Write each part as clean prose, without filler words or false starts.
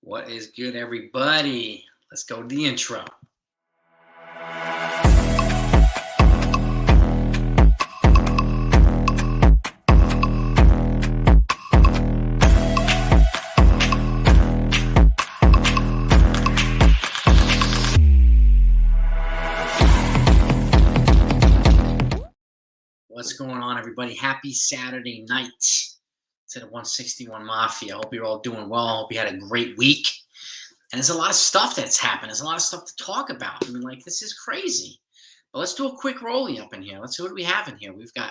What is good, everybody? Let's go to the intro. What's going on, everybody? Happy Saturday night to the 161 Mafia. I hope you're all doing well. I hope you had a great week. And there's a lot of stuff that's happened. There's a lot of stuff to talk about. I mean, this is crazy. But let's do a quick rollie up in here. Let's see what we have in here. We've got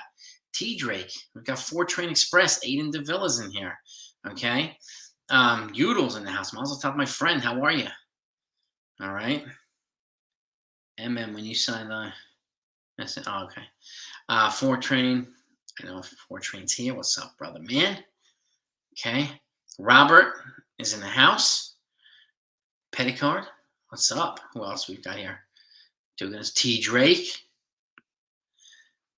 T. Drake. We've got Fortrain Express. Aiden DeVilla's in here. Okay. Udall's in the house. Might as well talk to my friend. How are you? All right. MM, when you sign the... That's it. Oh, okay. Fortrain. I know Fortrain's here. What's up, brother, man? Okay. Robert is in the house. Petticard. What's up? Who else we've got here? Dugan's T. Drake.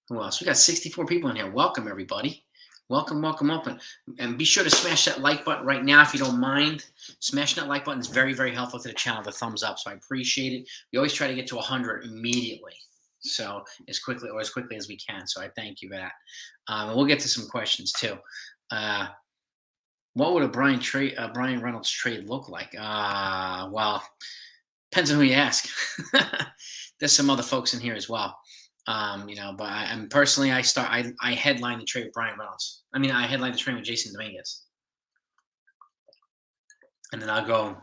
Who else? We got 64 people in here. Welcome, everybody. Welcome, welcome, welcome. And be sure to smash that like button right now if you don't mind. Smashing that like button is very, very helpful to the channel. The thumbs up, so I appreciate it. We always try to get to 100 immediately. So as quickly as we can. So I thank you for that. And we'll get to some questions too. What would a Brian Reynolds trade look like? Well, depends on who you ask. There's some other folks in here as well. But I'm personally, I headline the trade with Brian Reynolds. I headline the trade with Jason Dominguez. And then I'll go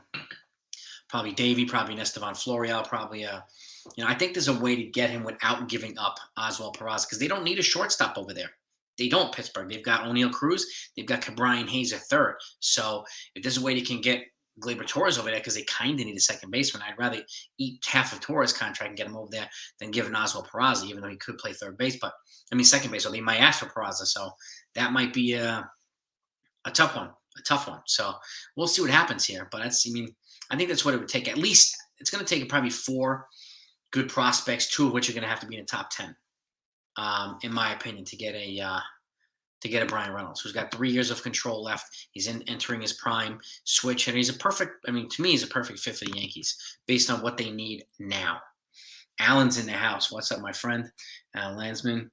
probably Davey, probably Estevan Florial, probably I think there's a way to get him without giving up Oswald Peraza because they don't need a shortstop over there. They don't, Pittsburgh. They've got O'Neill Cruz. They've got Brian Hayes at third. So if there's a way they can get Gleyber Torres over there because they kind of need a second baseman, I'd rather eat half of Torres' contract and get him over there than give an Oswald Peraza, even though he could play third base. But, second base. So they might ask for Peraza. So that might be a tough one. So we'll see what happens here. But I think that's what it would take. At least it's going to take probably 4 good prospects, 2 of which are going to have to be in the top 10, in my opinion, to get a Brian Reynolds, who's got 3 years of control left. He's entering his prime switch, and he's a perfect. To me, he's a perfect fit for the Yankees based on what they need now. Allen's in the house. What's up, my friend? Alan Landsman.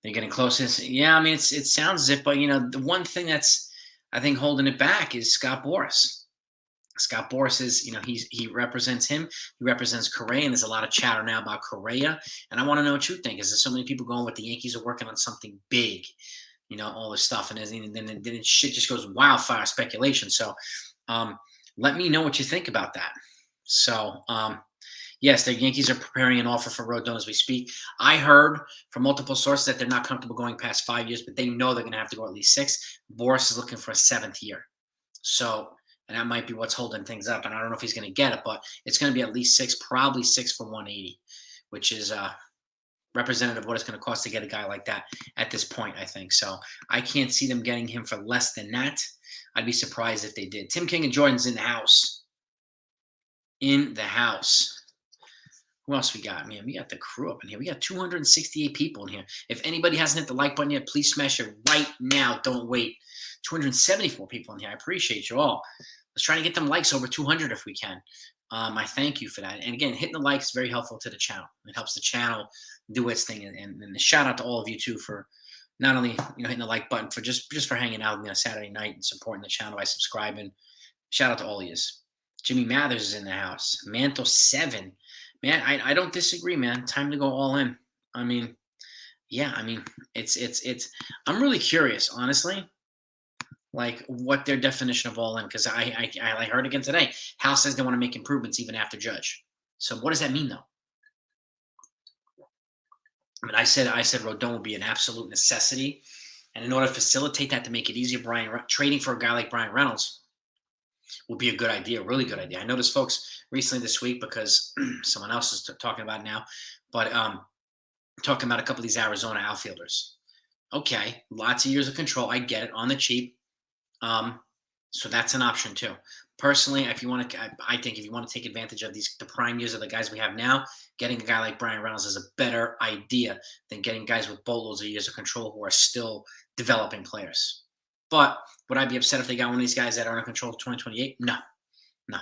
They're getting close. Yeah, it sounds as if, but the one thing that's I think holding it back is Scott Boras. Scott Boras is, he represents him. He represents Correa, and there's a lot of chatter now about Correa. And I want to know what you think. Is there so many people going with the Yankees are working on something big, all this stuff, and then shit just goes wildfire speculation. So let me know what you think about that. So yes, the Yankees are preparing an offer for Rodon as we speak. I heard from multiple sources that they're not comfortable going past 5 years, but they know they're going to have to go at least 6. Boras is looking for a 7th year. So. And that might be what's holding things up. And I don't know if he's going to get it, but it's going to be at least 6, probably 6 for 180, which is representative of what it's going to cost to get a guy like that at this point, I think. So I can't see them getting him for less than that. I'd be surprised if they did. Tim King and Jordan's in the house. In the house. Who else we got? Man, we got the crew up in here. We got 268 people in here. If anybody hasn't hit the like button yet, please smash it right now. Don't wait. 274 people in here. I appreciate you all. Let's try to get them likes over 200 if we can. I thank you for that. And again, hitting the like is very helpful to the channel. It helps the channel do its thing. And a shout out to all of you too for not only hitting the like button, for just for hanging out with me on Saturday night and supporting the channel by subscribing. Shout out to all of you. Jimmy Mathers is in the house. Mantle 7. Man, I don't disagree, man. Time to go all in. It's I'm really curious, honestly. What their definition of all in, because I heard again today. Hal says they want to make improvements even after Judge. So what does that mean, though? I said Rodon would be an absolute necessity, and in order to facilitate that, to make it easier, trading for a guy like Brian Reynolds would be a good idea, a really good idea. I noticed folks recently this week, because someone else is talking about it now, but talking about a couple of these Arizona outfielders. Okay, lots of years of control. I get it, on the cheap. So that's an option too. Personally, I think if you want to take advantage of the prime years of the guys we have now, getting a guy like Brian Reynolds is a better idea than getting guys with boatloads of years of control who are still developing players. But would I be upset if they got one of these guys that are in control of 2028? No. No.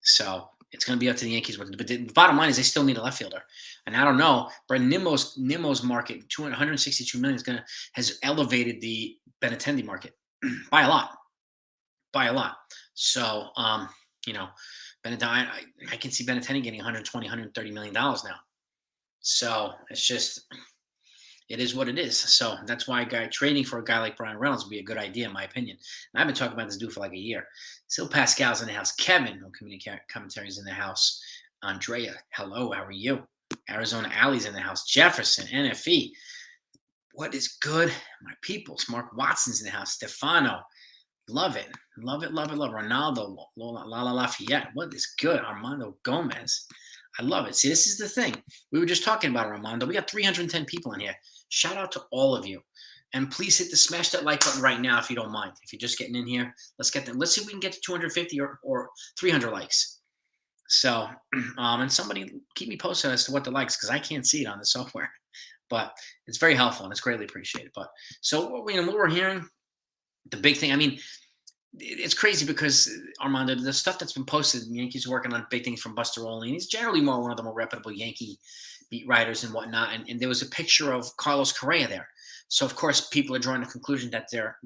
So it's going to be up to the Yankees. But the bottom line is they still need a left fielder, and I don't know. But Nimmo's market, 262 million, has elevated the Benintendi market by a lot, by a lot. So you know, I can see Benintendi getting 120, 130 million dollars now. So it's just it is what it is. So that's why trading for a guy like Brian Reynolds would be a good idea, in my opinion. And I've been talking about this dude for like a year. Still Pascal's in the house. Kevin, no commentaries in the house. Andrea, hello, how are you? Arizona Alley's in the house. Jefferson, NFE. What is good? My peoples. Mark Watson's in the house. Stefano. Love it. Love it, love it, love it. Ronaldo. Lala Lafayette. What is good? Armando Gomez. I love it. See, this is the thing. We were just talking about Armando. We got 310 people in here. Shout out to all of you. And please smash that like button right now if you don't mind. If you're just getting in here, let's see if we can get to 250 or 300 likes. So, and somebody keep me posted as to what the likes, because I can't see it on the software. But it's very helpful and it's greatly appreciated. But so what we're hearing, the big thing, I mean, it's crazy because Armando, the stuff that's been posted, the Yankees are working on big things from Buster Olney, and he's generally one of the more reputable Yankee beat writers and whatnot. And there was a picture of Carlos Correa there, so of course people are drawing the conclusion that they're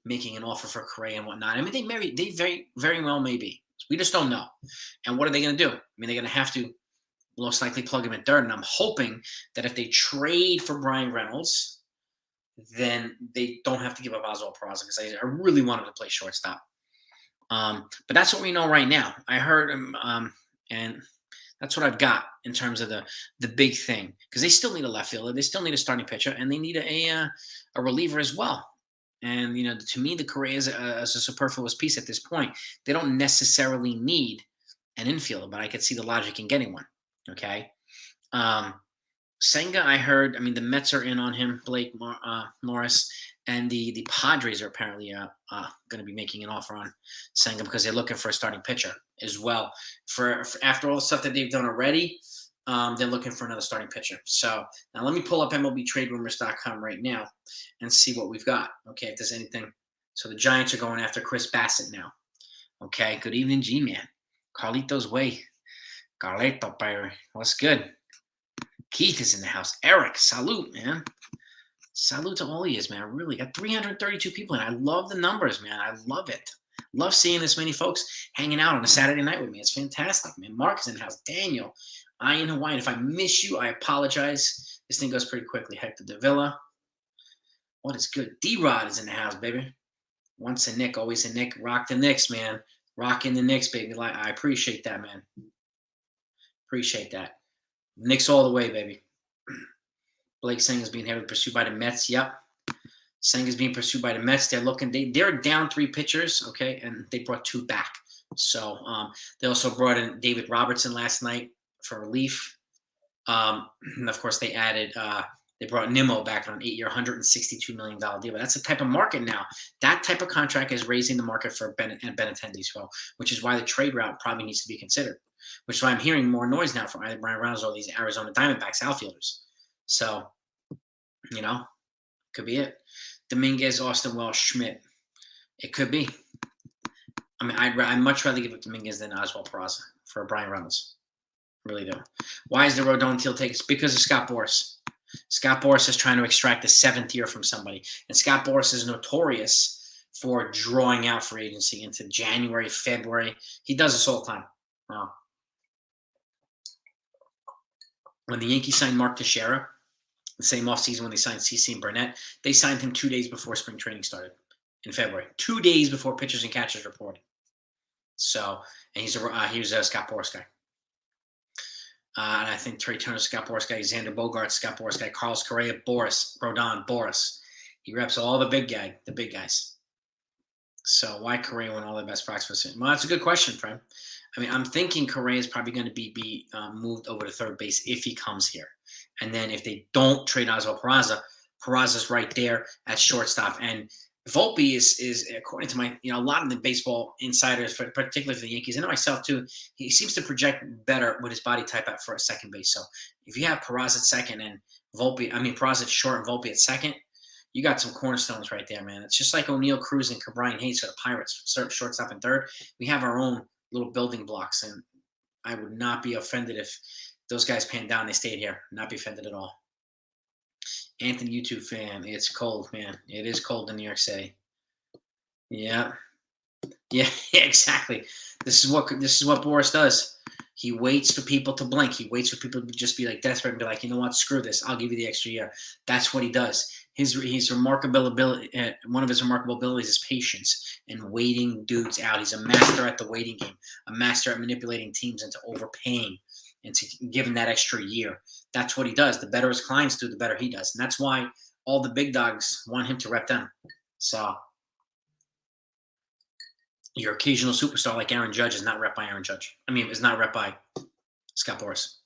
making an offer for Correa and whatnot. I mean, they very very well may be. We just don't know. And what are they going to do? I mean, they're going to have to most likely plug him in third. And I'm hoping that if they trade for Brian Reynolds, then they don't have to give up Oswald Peraza, because I really want him to play shortstop. But that's what we know right now. I heard him, and that's what I've got in terms of the big thing, because they still need a left fielder, they still need a starting pitcher, and they need a reliever as well. And to me, the Correa is a superfluous piece at this point. They don't necessarily need an infielder, but I could see the logic in getting one. Okay. Senga, I heard. I mean, the Mets are in on him, Blake Morris, and the Padres are apparently going to be making an offer on Senga because they're looking for a starting pitcher as well. For after all the stuff that they've done already, they're looking for another starting pitcher. So now let me pull up MLBTradeRumors.com right now and see what we've got. Okay, if there's anything. So the Giants are going after Chris Bassett now. Okay, good evening, G-Man. Carlito's Way. Carlito, baby. What's good? Keith is in the house. Eric, salute, man. Salute to all of you, man. I really got 332 people, and I love the numbers, man. I love it. Love seeing this many folks hanging out on a Saturday night with me. It's fantastic, man. Mark is in the house. Daniel, I in Hawaii. If I miss you, I apologize. This thing goes pretty quickly. Hector Davila. What is good? D-Rod is in the house, baby. Once a Nick, always a Nick. Rock the Knicks, man. Rocking the Knicks, baby. I appreciate that, man. Appreciate that. Knicks all the way, baby. Blake Senga's being heavily pursued by the Mets. Yep. Senga's being pursued by the Mets. They're down 3 pitchers, okay, and they brought 2 back. So they also brought in David Robertson last night for relief. And of course, they brought Nimmo back on an 8-year, $162 million deal. But that's the type of market now. That type of contract is raising the market for Benintendi as well, which is why the trade route probably needs to be considered. Which is why I'm hearing more noise now from either Brian Reynolds or these Arizona Diamondbacks outfielders. So, could be it. Dominguez, Austin Wells, Schmidt. It could be. I mean, I'd much rather give up Dominguez than Oswald Peraza for Brian Reynolds. I really do. Why is the Rodon deal taken? It's because of Scott Boras. Scott Boras is trying to extract the 7th year from somebody. And Scott Boras is notorious for drawing out free agency into January, February. He does this all the time. Wow. When the Yankees signed Mark Teixeira, the same offseason when they signed CeCe and Burnett, they signed him 2 days before spring training started in February. 2 days before pitchers and catchers reported. So, and he was a Scott Boras guy. And I think Trey Turner, Scott Boras guy, Xander Bogaerts, Scott Boras guy, Carlos Correa, Boras, Rodon, Boras. He reps all the big guys. So why Correa won all the best prospects? Well, that's a good question, friend. I mean, I'm thinking Correa is probably going to be moved over to third base if he comes here. And then if they don't trade Oswald Peraza's right there at shortstop. And Volpe is according to my, a lot of the baseball insiders, particularly for the Yankees, and myself too, he seems to project better with his body type for a second base. So if you have Peraza at second and Peraza at short and Volpe at second, You got some cornerstones right there, man. It's just like O'Neal Cruz and Brian Hayes for the Pirates, shortstop and third. We have our own little building blocks, and I would not be offended if those guys panned down. They stayed here. Not be offended at all. Anthony, YouTube fan. It's cold, man. It is cold in New York City. Yeah, yeah, yeah, exactly. This is what Boras does. He waits for people to blink. He waits for people to just be like desperate and be like, you know what, screw this. I'll give you the extra year. That's what he does. His remarkable ability, one of his remarkable abilities is patience and waiting dudes out. He's a master at the waiting game, a master at manipulating teams into overpaying and to give him that extra year. That's what he does. The better his clients do, the better he does, and that's why all the big dogs want him to rep them. So your occasional superstar like Aaron Judge is not rep by Aaron Judge. I mean, is not rep by Scott Boras.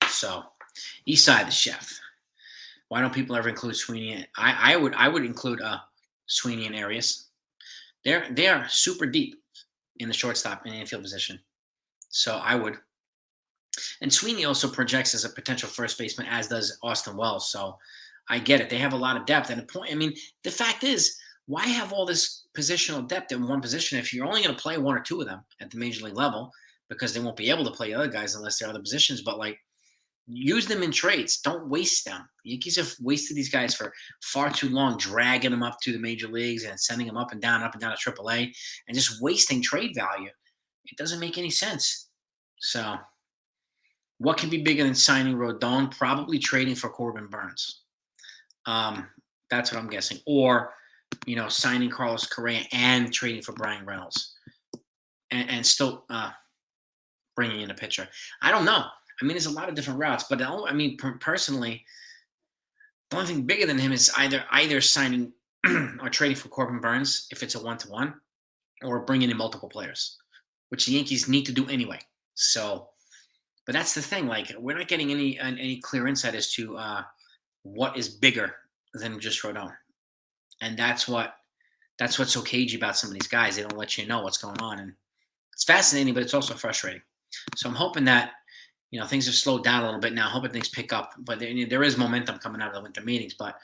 So, East Side, the chef. Why don't people ever include Sweeney? I would include Sweeney and Arias. They are super deep in the shortstop and infield position. So I would. And Sweeney also projects as a potential first baseman, as does Austin Wells. So I get it. They have a lot of depth. And the point, I mean, the fact is, why have all this positional depth in one position if you're only going to play one or two of them at the major league level because they won't be able to play other guys unless they're other positions. But like, use them in trades. Don't waste them. The Yankees have wasted these guys for far too long, dragging them up to the major leagues and sending them up and down to AAA, and just wasting trade value. It doesn't make any sense. So, what can be bigger than signing Rodon? Probably trading for Corbin Burns. That's what I'm guessing. Or, signing Carlos Correa and trading for Brian Reynolds, and still bringing in a pitcher. I don't know. I mean, there's a lot of different routes, but personally, the only thing bigger than him is either signing or trading for Corbin Burns if it's a 1-to-1, or bringing in multiple players, which the Yankees need to do anyway. So, but that's the thing. Like, we're not getting any clear insight as to what is bigger than just Rodon, and that's what's so cagey about some of these guys. They don't let you know what's going on, and it's fascinating, but it's also frustrating. So I'm hoping that things have slowed down a little bit now. Hoping things pick up, but there is momentum coming out of the winter meetings. But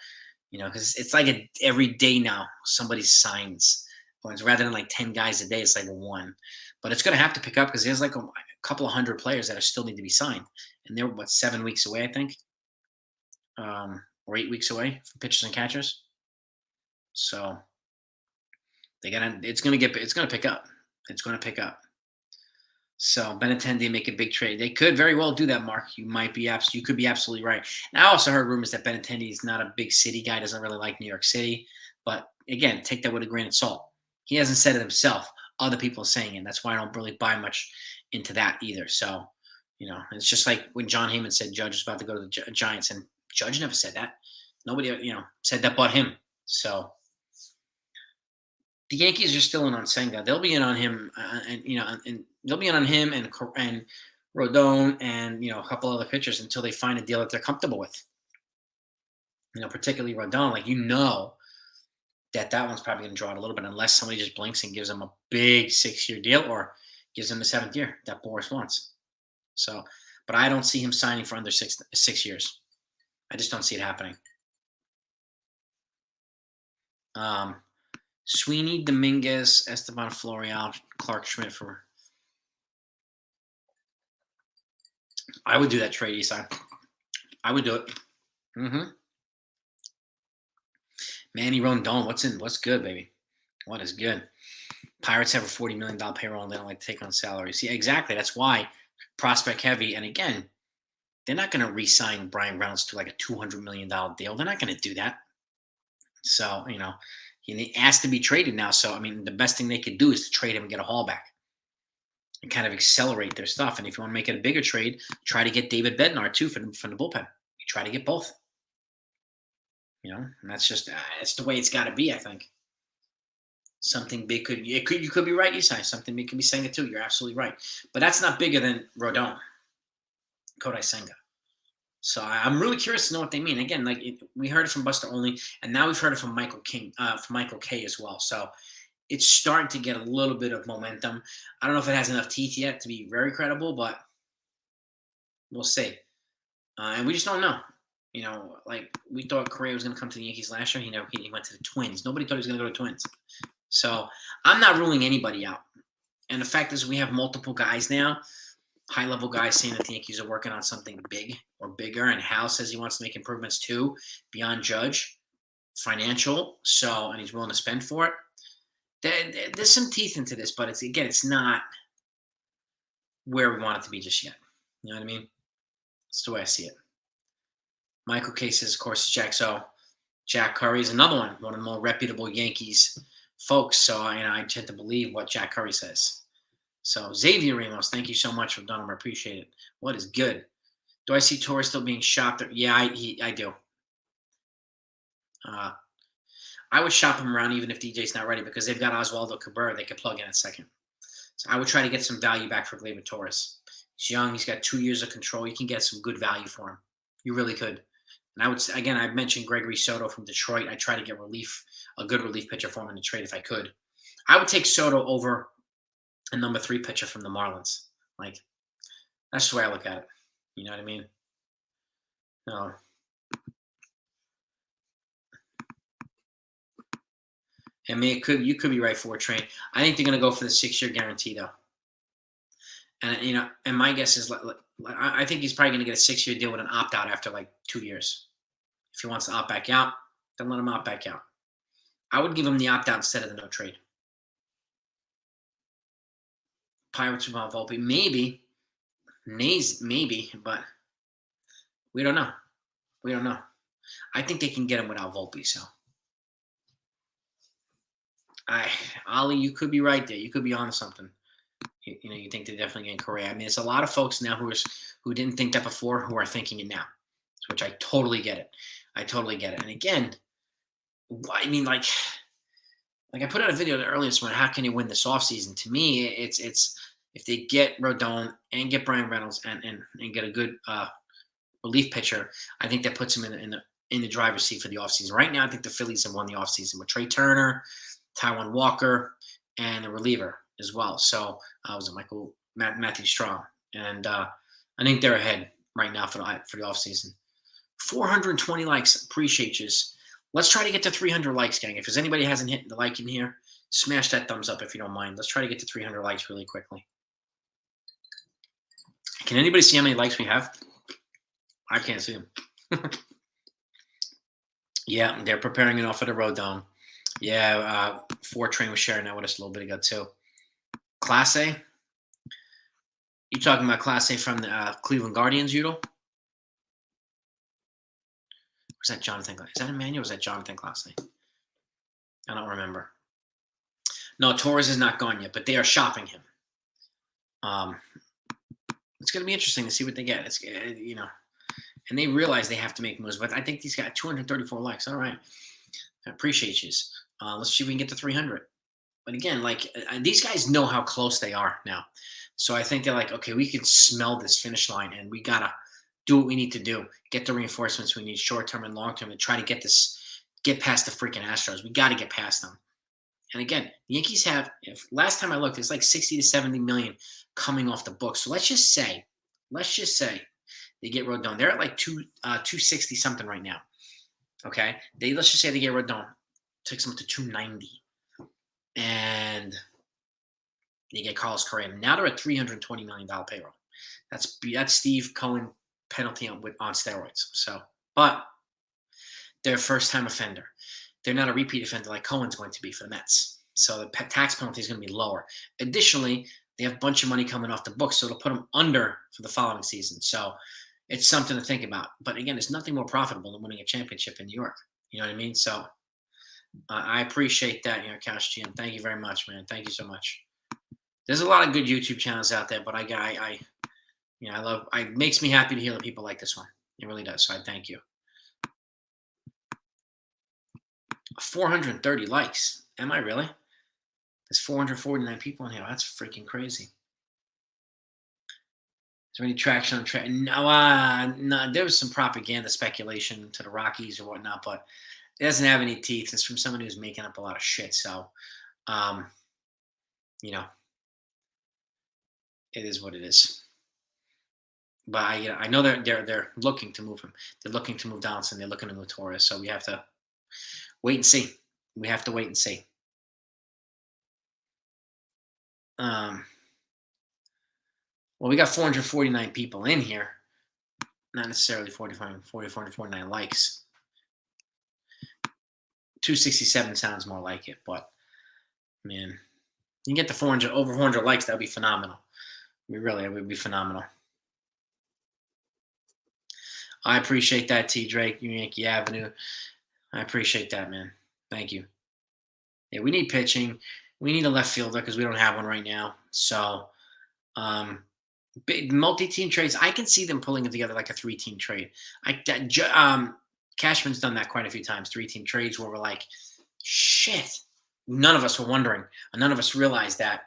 because it's like every day now somebody signs, or it's rather than like 10 guys a day, it's like one. But it's going to have to pick up because there's like a couple of hundred players that still need to be signed, and they're 7 weeks away, I think, or 8 weeks away from pitchers and catchers. So it's going to pick up. It's going to pick up. So Benintendi make a big trade. They could very well do that, Mark. You could be absolutely right. And I also heard rumors that Benintendi is not a big city guy, doesn't really like New York City. But again, take that with a grain of salt. He hasn't said it himself. Other people are saying it. That's why I don't really buy much into that either. So, it's just like when John Heyman said Judge was about to go to the Giants, and Judge never said that. Nobody, said that but him. So the Yankees are still in on Senga. They'll be in on him, and they'll be in on him and Rodon and a couple other pitchers until they find a deal that they're comfortable with. Particularly Rodon, that one's probably going to draw it a little bit unless somebody just blinks and gives him a big 6-year deal or gives him a 7th year that Boras wants. So, but I don't see him signing for under 6 years. I just don't see it happening. Sweeney, Dominguez, Esteban Florial, Clark Schmidt for. I would do that trade, Isai. I would do it. Manny Rondon, what's good, baby? What is good? Pirates have a $40 million payroll and they don't like to take on salaries. Yeah, exactly. That's why prospect heavy. And again, they're not going to re-sign Brian Reynolds to like a $200 million deal. They're not going to do that. So, he asked to be traded now. So, the best thing they could do is to trade him and get a haul back and kind of accelerate their stuff. And if you want to make it a bigger trade, try to get David Bednar too from the bullpen. You try to get both. And that's just it's the way it's got to be. I think something big you could be right, Isai. Something big could be Senga too. You're absolutely right, but that's not bigger than Rodon, Kodai Senga. So I'm really curious to know what they mean. Again, we heard it from Buster Olney, and now we've heard it from Michael Kay as well. So it's starting to get a little bit of momentum. I don't know if it has enough teeth yet to be very credible, but we'll see. And we just don't know. Like we thought Correa was going to come to the Yankees last year. He went to the Twins. Nobody thought he was going to go to Twins. So I'm not ruling anybody out. And the fact is, we have multiple guys now, high-level guys saying that the Yankees are working on something big or bigger. And Hal says he wants to make improvements too, beyond Judge, financial. So, and he's willing to spend for it. There's some teeth into this, but it's not where we want it to be just yet. You know what I mean? That's the way I see it. Michael K says, of course, Jack. So Jack Curry is another one of the more reputable Yankees folks. So I tend to believe what Jack Curry says. So Xavier Ramos, thank you so much for Dunham. I appreciate it. What is good? Do I see Torres still being shopped? Yeah, I do. I would shop him around even if DJ's not ready because they've got Oswaldo Cabrera they could plug in at second. So I would try to get some value back for Gleyber Torres. He's young. He's got 2 years of control. You can get some good value for him. You really could. And I mentioned Gregory Soto from Detroit. I try to get a good relief pitcher for him in the trade if I could. I would take Soto over a number 3 pitcher from the Marlins. Like, that's the way I look at it. You know what I mean? No. And you could be right for a trade. I think they're going to go for the 6-year guarantee though. And and my guess is I think he's probably going to get a 6-year deal with an opt out after like 2 years. If he wants to opt back out, then let him opt back out. I would give him the opt out instead of the no trade. Pirates without Volpe, maybe, but we don't know. We don't know. I think they can get him without Volpe. So, Ollie, you could be right there. You could be on something. You think they're definitely getting Correa. I mean, it's a lot of folks now who didn't think that before who are thinking it now, which I totally get it. I totally get it. And again, I mean, like I put out a video earlier this morning. How can you win this offseason? To me, it's if they get Rodon and get Brian Reynolds and get a good relief pitcher, I think that puts him in the driver's seat for the offseason. Right now, I think the Phillies have won the offseason with Trey Turner, Taijuan Walker, and a reliever as well. So was it Matthew Straw? And I think they're ahead right now for the offseason. 420 likes. Appreciate you. Let's try to get to 300 likes, gang. If there's anybody who hasn't hit the like in here, smash that thumbs up if you don't mind. Let's try to get to 300 likes really quickly. Can anybody see how many likes we have? I can't see them. Yeah, they're preparing an offer to Rodon. Yeah, Fortrain was sharing that with us a little bit ago too. Class A? You talking about Class A from the Cleveland Guardians, Udall? Was that Jonathan? Is that Emmanuel or was that Jonathan Class A? I don't remember. No, Torres is not gone yet, but they are shopping him. It's going to be interesting to see what they get. It's and they realize they have to make moves. But I think he's got 234 likes. All right, I appreciate you. Let's see if we can get to 300. But again, these guys know how close they are now. So I think they're like, okay, we can smell this finish line, and we gotta do what we need to do. Get the reinforcements we need, short term and long term, and try to get past the freaking Astros. We got to get past them. And again, the Yankees have, last time I looked, it's like 60 to 70 million coming off the books. So let's just say they get Rodon. They're at like 260 something right now. Okay, let's just say they get Rodon, takes them up to 290, and they get Carlos Correa. Now they're at $320 million payroll. That's Steve Cohen penalty on steroids. So, but they're a first-time offender. They're not a repeat offender like Cohen's going to be for the Mets. So the tax penalty is going to be lower. Additionally, they have a bunch of money coming off the books, so it'll put them under for the following season. So it's something to think about. But again, there's nothing more profitable than winning a championship in New York. You know what I mean? So I appreciate that, Couch GM. Thank you very much, man. Thank you so much. There's a lot of good YouTube channels out there, but it makes me happy to hear that people like this one. It really does. So I thank you. 430 likes. Am I really? There's 449 people in here. That's freaking crazy. Is there any traction on track? No, there was some propaganda speculation to the Rockies or whatnot, but it doesn't have any teeth. It's from someone who's making up a lot of shit. So, it is what it is. But I know they're looking to move him. They're looking to move Donaldson. They're looking to move Torres. So we have to wait and see. We have to wait and see. Um, well, we got 449 people in here. Not necessarily 449 likes. 267 sounds more like it, but man, you get the 400 over 400 likes, that would be phenomenal. It would be phenomenal. I appreciate that, T Drake, Yankee Avenue. I appreciate that, man. Thank you. Yeah, we need pitching. We need a left fielder because we don't have one right now. So, um, big multi-team trades. I can see them pulling it together like a three-team trade. Cashman's done that quite a few times. Three-team trades where we're like, shit. None of us were wondering. None of us realized that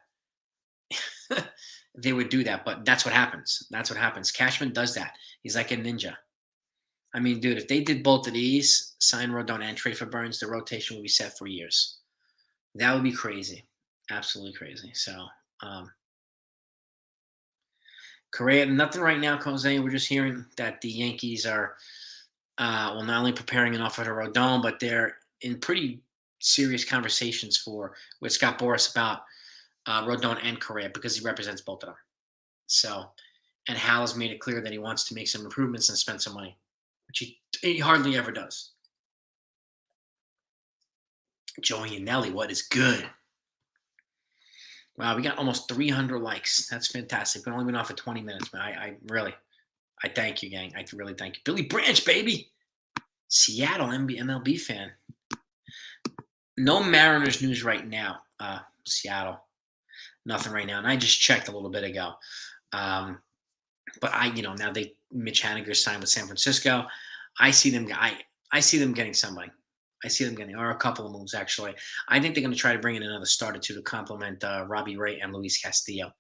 they would do that. But that's what happens. That's what happens. Cashman does that. He's like a ninja. I mean, dude, if they did both of these, sign Rodon and trade for Burns, the rotation would be set for years. That would be crazy. Absolutely crazy. So, um, Correa, nothing right now, Jose. We're just hearing that the Yankees are, well, not only preparing an offer to Rodon, but they're in pretty serious conversations with Scott Boras about Rodon and Correa because he represents both of them. So, and Hal has made it clear that he wants to make some improvements and spend some money, which he hardly ever does. Joey and Nelly, what is good? Wow, we got almost 300 likes. That's fantastic. We've only been off for 20 minutes, man. I thank you, gang. I really thank you. Billy Branch, baby. Seattle MLB fan. No Mariners news right now. Seattle. Nothing right now. And I just checked a little bit ago. But now Mitch Haniger signed with San Francisco. I see them getting somebody. Or a couple of moves actually. I think they're going to try to bring in another starter to complement Robbie Ray and Luis Castillo.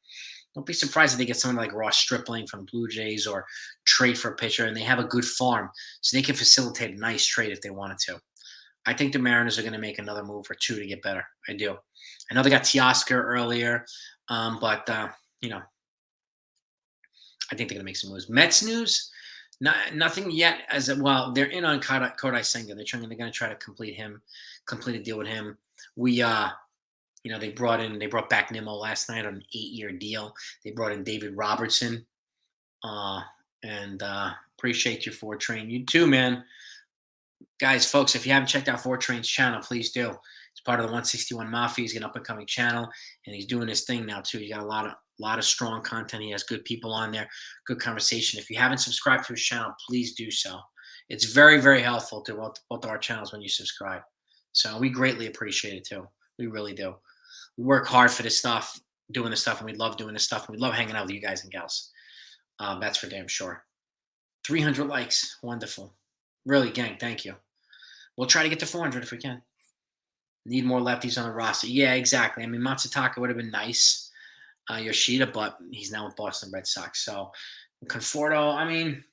Don't be surprised if they get someone like Ross Stripling from the Blue Jays or trade for a pitcher, and they have a good farm, so they can facilitate a nice trade if they wanted to. I think the Mariners are going to make another move or two to get better. I do. I know they got Teoscar earlier, but I think they're going to make some moves. Mets news. Nothing yet. They're in on Kodai Senga. They're going to try to complete a deal with him. They brought back Nimmo last night on an 8-year deal. They brought in David Robertson, and appreciate you, Four Train. You too, man. Guys, folks, if you haven't checked out Four Train's channel, please do. He's part of the 161 Mafia. He's an up and coming channel, and he's doing his thing now too. He got a lot of strong content. He has good people on there, good conversation. If you haven't subscribed to his channel, please do so. It's very, very helpful to both of our channels when you subscribe. So we greatly appreciate it too. We really do. We work hard for this stuff, doing this stuff, and we love doing this stuff, and we love hanging out with you guys and gals. That's for damn sure. 300 likes. Wonderful. Really, gang, thank you. We'll try to get to 400 if we can. Need more lefties on the roster. Yeah, exactly. I mean, Matsutaka would have been nice. Yoshida, but he's now with Boston Red Sox. So Conforto, I mean,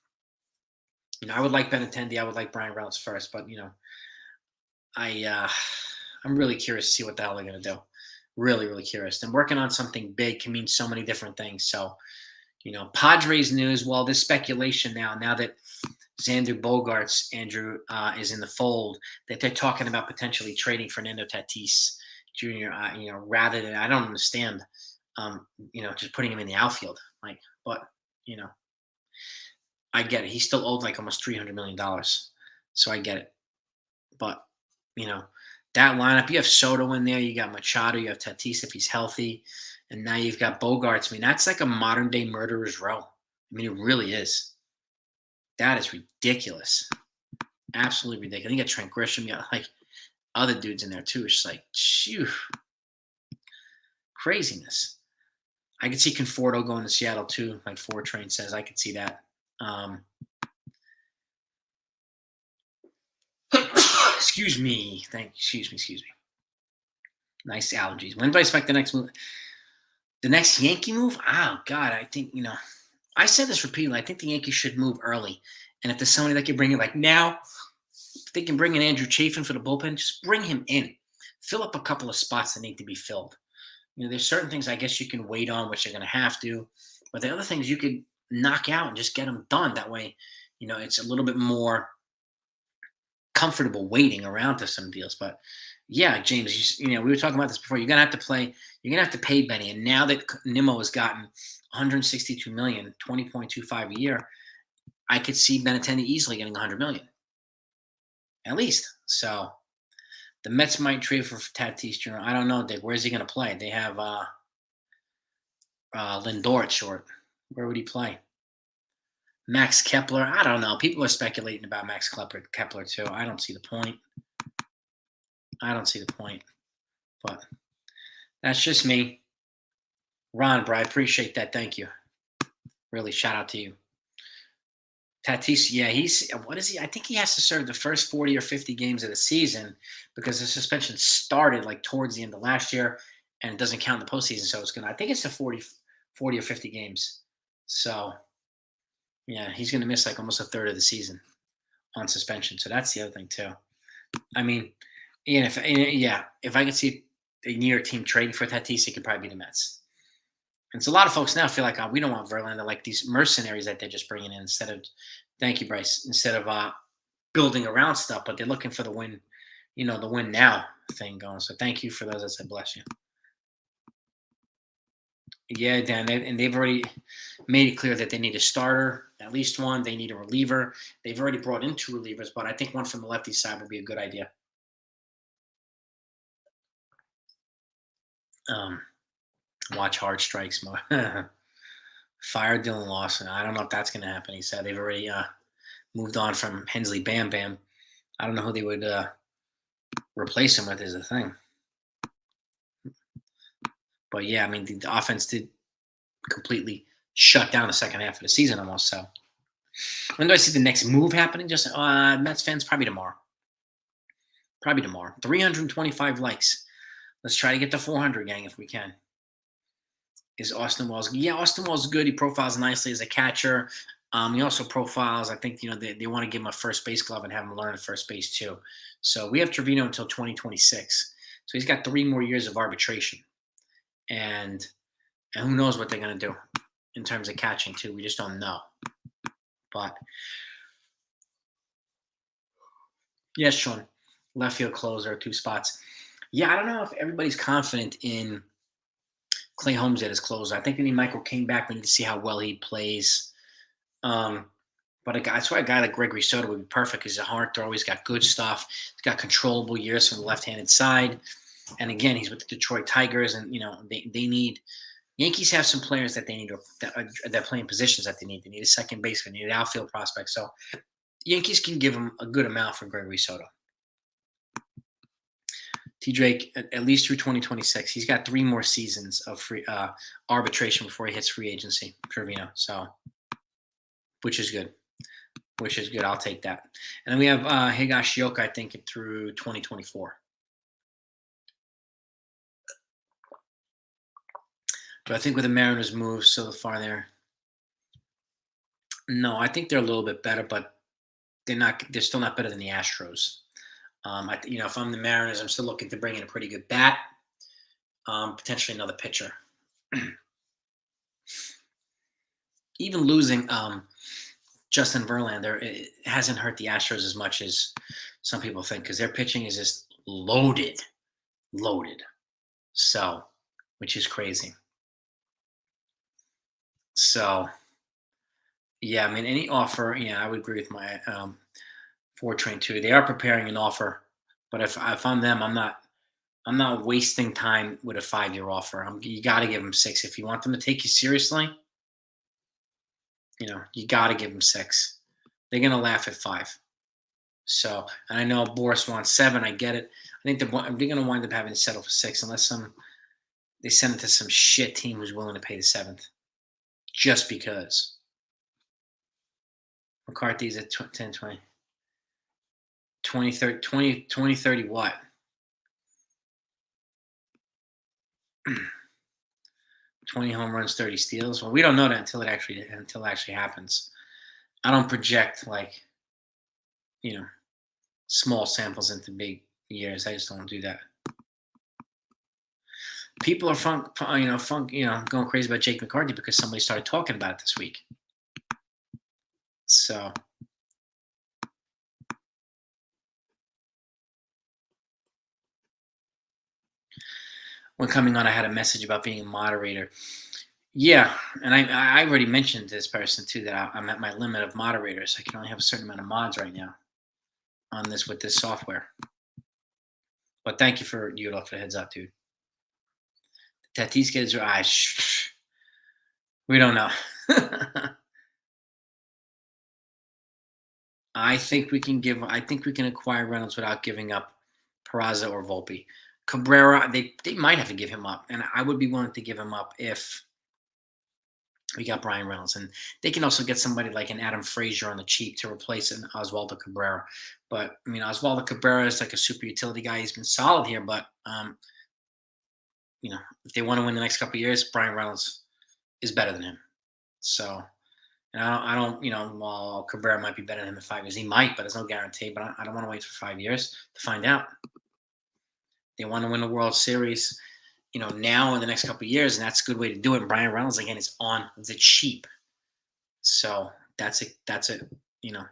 I would like Benintendi. I would like Brian Reynolds first, but I'm really curious to see what the hell they're gonna do. Really, really curious. And working on something big can mean so many different things. So, Padres news. Well, there's speculation now that Xander Bogaerts, Andrew, is in the fold, that they're talking about potentially trading Fernando Tatis Jr. Rather than, I don't understand. Just putting him in the outfield. But I get it. He's still owed like almost $300 million. So I get it. But, that lineup, you have Soto in there, you got Machado, you have Tatis if he's healthy, and now you've got Bogarts. I mean, that's like a modern day murderer's row. I mean, it really is. That is ridiculous. Absolutely ridiculous. You got Trent Grisham, you got like other dudes in there too. It's just like, phew. Craziness. I could see Conforto going to Seattle too, like Four Train says. I could see that. Excuse me. Excuse me. Nice allergies. When do I expect the next move? The next Yankee move? Oh, God. I think, I said this repeatedly. I think the Yankees should move early. And if there's somebody that can bring in, like now, if they can bring in Andrew Chafin for the bullpen, just bring him in. Fill up a couple of spots that need to be filled. There's certain things I guess you can wait on, which you're going to have to. But the other things you could knock out and just get them done. That way, it's a little bit more comfortable waiting around to some deals. But yeah, James, we were talking about this before. You're gonna have to play. You're gonna have to pay Benny, and now that Nimmo has gotten 162 million, 20.25 a year, I could see Benintendi easily getting 100 million at least. So the Mets might trade for Tatis Jr. I don't know, Dick. Where's he gonna play? They have Lindor at short. Where would he play? Max Kepler. I don't know. People are speculating about Max Kepler too. I don't see the point. I don't see the point. But that's just me. Ron, bro, I appreciate that. Thank you. Really, shout out to you. Tatis, yeah, what is he? I think he has to serve the first 40 or 50 games of the season because the suspension started like towards the end of last year and it doesn't count in the postseason. So I think it's the 40 or 50 games. So yeah, he's going to miss like almost a third of the season on suspension. So that's the other thing too. I mean, if I could see a New York team trading for Tatis, it could probably be the Mets. And so a lot of folks now feel like, oh, we don't want Verlander, like these mercenaries that they're just bringing in instead of, thank you, Bryce, instead of building around stuff, but they're looking for the win, the win now thing going. So thank you for those that said bless you. Yeah, Dan, and they've already made it clear that they need a starter, at least one. They need a reliever. They've already brought in two relievers, but I think one from the lefty side would be a good idea. Watch hard strikes more. Fire Dylan Lawson. I don't know if that's going to happen. He said they've already moved on from Hensley Bam Bam. I don't know who they would replace him with is the thing. But yeah, I mean, the offense did completely shut down the second half of the season almost. So when do I see the next move happening? Just Mets fans, probably tomorrow. Probably tomorrow. 325 likes. Let's try to get to 400, gang, if we can. Is Austin Wells? Yeah, Austin Wells is good. He profiles nicely as a catcher. He also profiles. I think they want to give him a first base glove and have him learn at first base too. So we have Trevino until 2026. So he's got 3 more years of arbitration, and who knows what they're going to do in terms of catching too. We just don't know. But yes, Sean, left field closer, 2 spots. Yeah, I don't know if everybody's confident in Clay Holmes at his closer. I think we need Michael King back. We need to see how well he plays. But that's why a guy like Gregory Soto would be perfect. He's a hard thrower. He's got good stuff. He's got controllable years from the left-handed side. And again, he's with the Detroit Tigers, and they need. Yankees have some players that they need that play in positions that they need. They need a second baseman. They need an outfield prospect. So Yankees can give him a good amount for Gregory Soto. T. Drake, at least through 2026. He's got 3 more seasons of free arbitration before he hits free agency, Trevino. So, which is good. I'll take that. And then we have Higashioka, I think, through 2024. But I think with the Mariners' moves so far there, no, I think they're a little bit better, but they're not. They're still not better than the Astros. If I'm the Mariners, I'm still looking to bring in a pretty good bat, potentially another pitcher. Even losing Justin Verlander, it hasn't hurt the Astros as much as some people think because their pitching is just loaded. So, which is crazy. So, yeah, I mean, any offer, yeah, I would agree with my Train too. They are preparing an offer, but if I'm them, I'm not wasting time with a 5-year offer. You got to give them 6 if you want them to take you seriously. You got to give them 6. They're gonna laugh at 5. So, and I know Boras wants 7. I get it. I think they're gonna wind up having to settle for 6 unless they send it to some shit team who's willing to pay the 7th, just because. McCarthy's at 10, 20. 2030 what? 20 home runs, 30 steals. Well, we don't know that until it actually happens. I don't project small samples into big years. I just don't do that. People are going crazy about Jake McCarthy because somebody started talking about it this week. So when coming on, I had a message about being a moderator. Yeah, and I already mentioned to this person too that I'm at my limit of moderators. I can only have a certain amount of mods right now on this with this software. But thank you for the heads up, dude. That these kids are, we don't know. I think we can acquire Reynolds without giving up Peraza or Volpe. Cabrera, they might have to give him up, and I would be willing to give him up if we got Brian Reynolds, and they can also get somebody like an Adam Frazier on the cheap to replace an Oswaldo Cabrera. But I mean, Oswaldo Cabrera is like a super utility guy. He's been solid here, but if they want to win the next couple of years, Brian Reynolds is better than him. So, and I don't, while Cabrera might be better than him in 5 years, he might, but there's no guarantee. But I don't want to wait for 5 years to find out. They want to win the World Series, now in the next couple of years, and that's a good way to do it. And Brian Reynolds again is on the cheap, so you know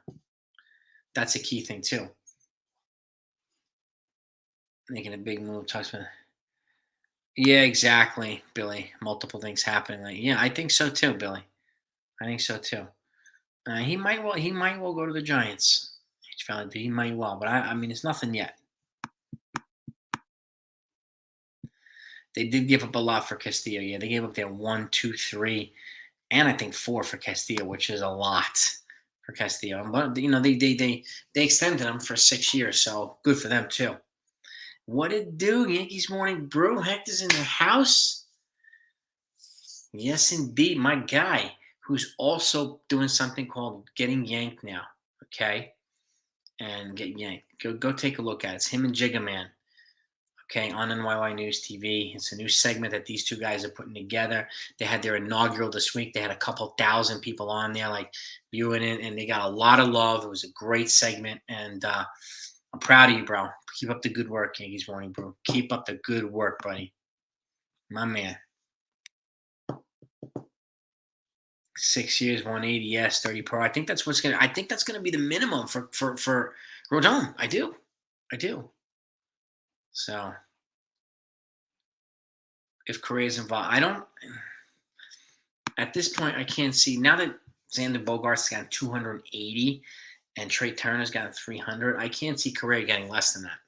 that's a key thing too. Making a big move, talks about. Yeah, exactly, Billy. Multiple things happening. Like, yeah, I think so too, Billy. I think so too. He might well. He might well go to the Giants. He might well, but I mean, it's nothing yet. They did give up a lot for Castillo. Yeah, they gave up their 1, 2, 3, and I think 4 for Castillo, which is a lot for Castillo. But they extended him for 6 years, so good for them too. What it do, Yankees Morning Brew? Hector's in the house. Yes, indeed, my guy, who's also doing something called Getting Yanked now. Okay, and Get Yanked. Go take a look at it. It's him and Jigga Man. Okay, on NYY News TV. It's a new segment that these two guys are putting together. They had their inaugural this week. They had a couple thousand people on there, like viewing it, and they got a lot of love. It was a great segment, and I'm proud of you, bro. Keep up the good work, Yankees Morning Brew. Keep up the good work, buddy. My man. 6 years, 180, yes, 30 pro. I think that's gonna be the minimum for Rodon. I do. I do. So if Correa's involved, I don't at this point I can't see now that Xander Bogart's got 280 and Trey Turner's got 300. I can't see Correa getting less than that.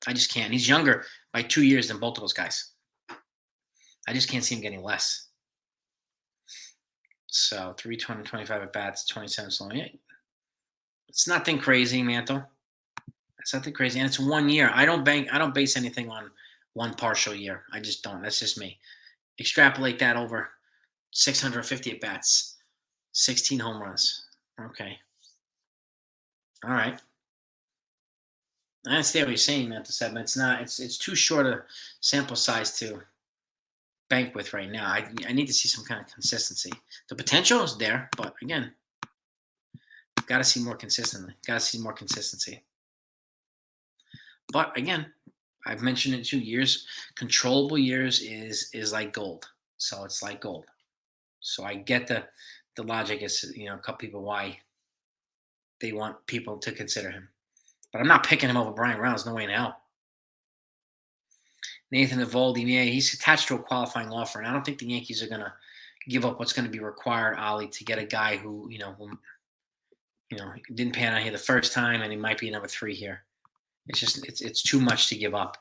I just can't. He's younger by 2 years than both of those guys. I just can't see him getting less. So 325 at bats, 27 slow. Yeah. It's nothing crazy, Mantle. It's nothing crazy. And it's 1 year. I don't base anything on one partial year. I just don't. That's just me. Extrapolate that over 650 at bats, 16 home runs. Okay. All right. I understand what you're saying, Mantle said, but it's not. It's too short a sample size to bank with right now. I need to see some kind of consistency. The potential is there, but again, got to see more consistently. Got to see more consistency. But again, I've mentioned it 2 years. Controllable years is like gold. So it's like gold. So I get the logic is a couple people why they want people to consider him. But I'm not picking him over Brian Reynolds. No way in hell. Nathan Evaldi, yeah, he's attached to a qualifying offer, and I don't think the Yankees are going to give up what's going to be required, Ali, to get a guy who didn't pan out here the first time, and he might be number 3 here. It's just it's too much to give up.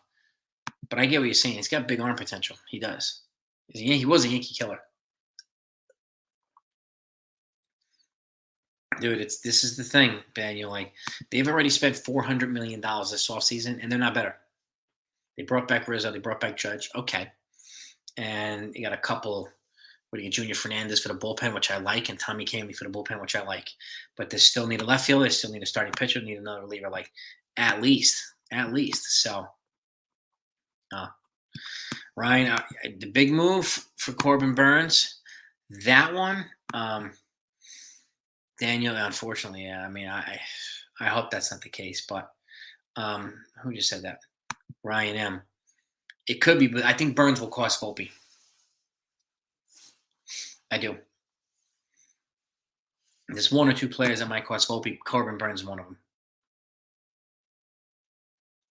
But I get what you're saying. He's got big arm potential. He does. He was a Yankee killer. Dude, this is the thing, Daniel. Like they've already spent $400 million this offseason, and they're not better. They brought back Rizzo. They brought back Judge. Okay, and you got a couple. What do you get? Junior Fernandez for the bullpen, which I like, and Tommy Kahnle for the bullpen, which I like. But they still need a left fielder. They still need a starting pitcher. They need another reliever, like at least. So, Ryan, the big move for Corbin Burns, that one, Daniel. Unfortunately, yeah. I mean, I hope that's not the case. But who just said that? Ryan M. It could be, but I think Burns will cost Volpe. I do. There's one or two players that might cost Volpe. Corbin Burns is one of them.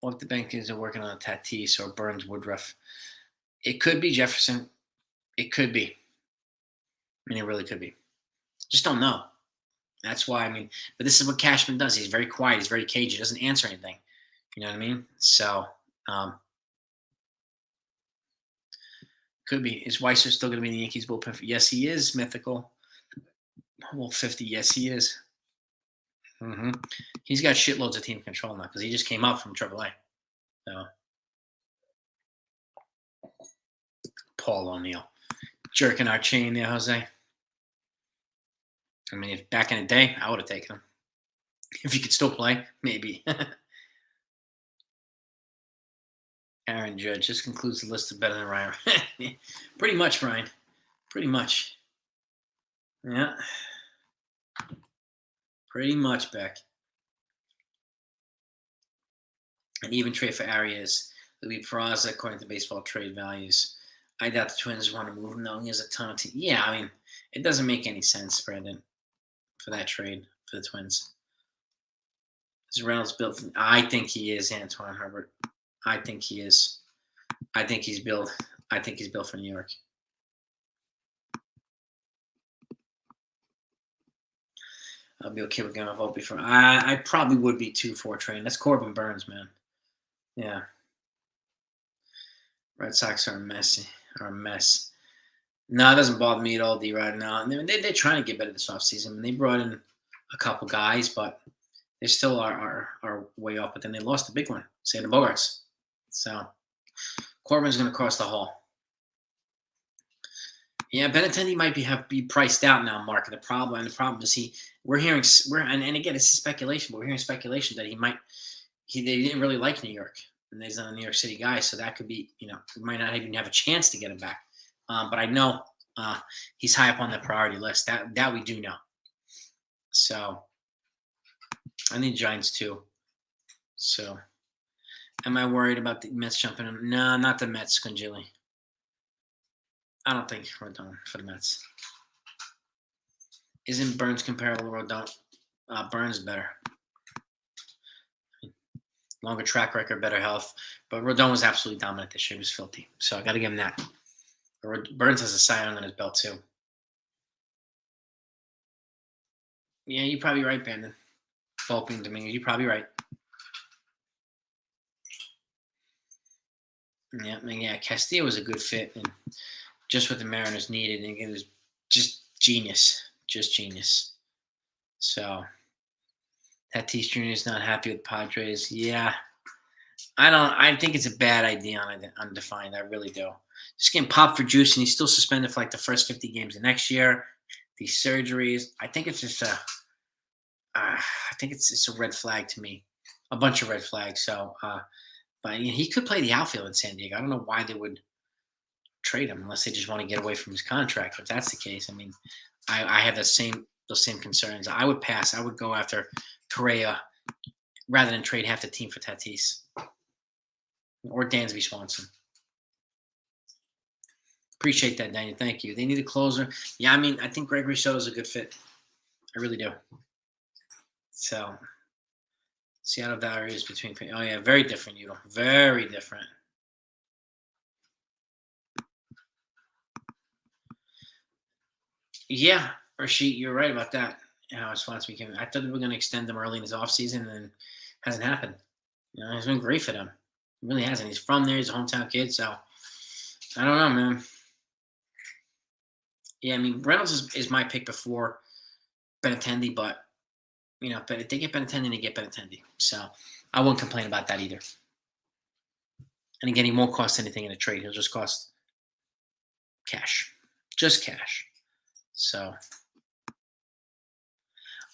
Or if the Bengals are working on a Tatis or Burns Woodruff, it could be Jefferson. It could be. I mean, it really could be. Just don't know. That's why, I mean, but this is what Cashman does. He's very quiet. He's very cagey. He doesn't answer anything. You know what I mean? So, could be. Is Weiser still going to be in the Yankees bullpen? Yes, he is. Mythical. Well, 50. Yes, he is. He's got shitloads of team control now because he just came up from AAA. So, Paul O'Neill. Jerking our chain there, Jose. I mean, if back in the day, I would have taken him. If he could still play, maybe. Aaron Judge. This concludes the list of better than Ryan. Pretty much, Ryan. Pretty much. Yeah. Pretty much, Beck. And even trade for Arias. It'll be Peraza according to baseball trade values. I doubt the Twins want to move him, though. He has a ton of team. Yeah, I mean, it doesn't make any sense, Brandon, for that trade for the Twins. Is Reynolds built? I think he is, Antoine Herbert. I think he is. I think he's built. I think he's built for New York. I'll be okay with going off Volpe for. I probably would be 2-4 train. That's Corbin Burns, man. Yeah. Red Sox are a mess. No, it doesn't bother me at all, D-Rod. No, they're trying to get better this offseason. I mean, they brought in a couple guys, but they still are way off. But then they lost the big one, say the Boras. So Corbin's going to cross the hall. Yeah, Benintendi might be priced out now, Mark. And the problem is and again, it's speculation, but we're hearing speculation that they didn't really like New York, and he's not a New York City guy, so that could be, we might not even have a chance to get him back. But I know he's high up on the priority list. That we do know. So I need Giants too. So am I worried about the Mets jumping in? No, not the Mets, Conjili. I don't think Rodon for the Mets. Isn't Burns comparable to Rodon? Burns is better. Longer track record, better health. But Rodon was absolutely dominant this year. He was filthy. So I got to give him that. Burns has a Cy Young on his belt, too. Yeah, you're probably right, Brandon. Volpe and Dominguez, you're probably right. Yeah, Castillo was a good fit. And just what the Mariners needed. And it was just genius. Just genius. So Tatis Jr. is not happy with Padres. Yeah. I think it's a bad idea on undefined. I really do. Just getting popped for juice, and he's still suspended for like the first 50 games of next year. These surgeries. I think it's just it's a red flag to me. A bunch of red flags. So but he could play the outfield in San Diego. I don't know why they would trade him unless they just want to get away from his contract. If that's the case, I mean, I have those same concerns. I would pass. I would go after Correa rather than trade half the team for Tatis or Dansby Swanson. Appreciate that, Daniel. Thank you. They need a closer. Yeah, I mean, I think Gregory Soto's a good fit. I really do. So, Seattle Diaries between. Oh yeah, very different. Very different. Yeah, Rashid, you're right about that. How Swanson became. I thought they were going to extend him early in his offseason, and it hasn't happened. It's been great for them. It really hasn't. He's from there. He's a hometown kid, so I don't know, man. Yeah, I mean, Reynolds is my pick before Benintendi, but but if they get Benintendi, they get Benintendi. So I won't complain about that either. And again, he won't cost anything in a trade. He'll just cost cash. Just cash. So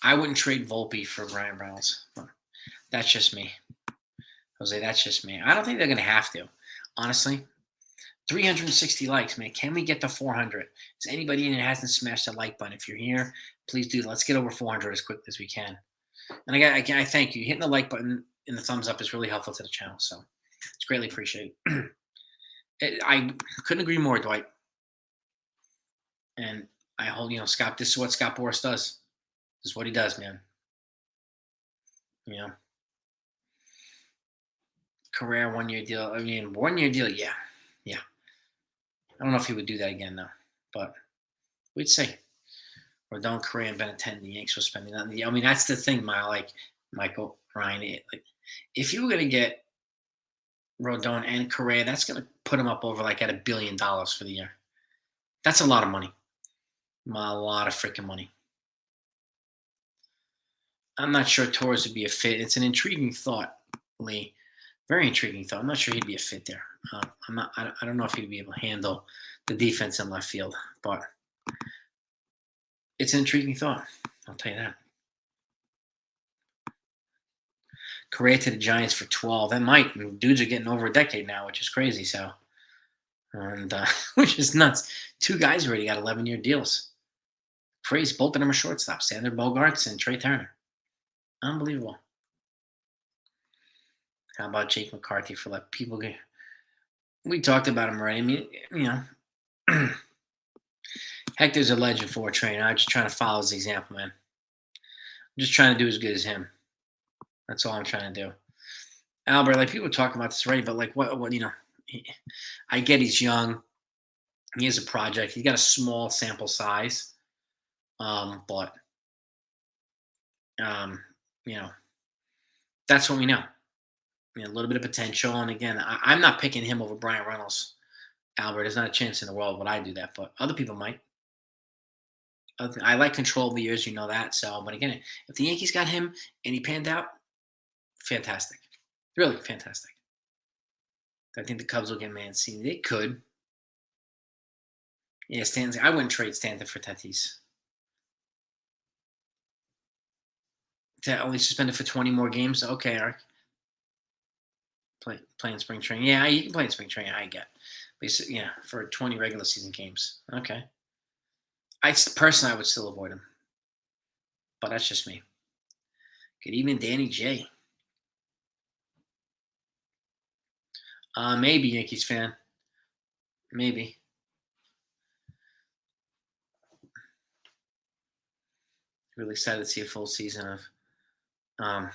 I wouldn't trade Volpe for Ryan Reynolds. That's just me. Jose, that's just me. I don't think they're going to have to. Honestly, 360 likes, man. Can we get to 400? Is anybody in it hasn't smashed the like button? If you're here, please do. Let's get over 400 as quickly as we can. And again, I thank you. Hitting the like button and the thumbs up is really helpful to the channel. So it's greatly appreciated. I couldn't agree more, Dwight. And I hold, Scott, this is what Scott Boras does. This is what he does, man. You know, career 1 year deal. I mean, 1 year deal. Yeah, yeah. I don't know if he would do that again though, but we'd see. Rodon, Correa, and Benintendi, the Yanks were spending that. I mean, that's the thing, like Michael Ryan. Like, if you were gonna get Rodon and Correa, that's gonna put him up over like at $1 billion for the year. That's a lot of money. A lot of freaking money. I'm not sure Torres would be a fit. It's an intriguing thought, Lee. Very intriguing thought. I'm not sure he'd be a fit there. I'm not. I don't know if he'd be able to handle the defense in left field, but it's an intriguing thought. I'll tell you that. Correa to the Giants for 12. That might. I mean, dudes are getting over a decade now, which is crazy. So, and which is nuts. Two guys already got 11-year deals. Crazy. Both of them are shortstops. Sander Bogarts and Trey Turner. Unbelievable. How about Jake McCarthy for like people? We talked about him already. I mean, Hector's a legend for a trainer. I'm just trying to follow his example, man. I'm just trying to do as good as him. That's all I'm trying to do. Albert, like people talking about this already, but like what I get he's young. He has a project. He's got a small sample size. But you know, that's what we know. A little bit of potential. And again, I'm not picking him over Brian Reynolds. Albert, there's not a chance in the world would I do that, but other people might. I like control of the years, you know that. So, but again, if the Yankees got him and he panned out, fantastic, really fantastic. I think the Cubs will get Mancini. They could. Yeah, Stanton. I wouldn't trade Stanton for Tatis. To only suspended for 20 more games. Okay, Eric. Playing spring training. Yeah, you can play in spring training. I get. But yeah, for 20 regular season games. Okay. Personally, I would still avoid him, but that's just me. Good evening, Danny J. Maybe Yankees fan. Maybe. Really excited to see a full season of um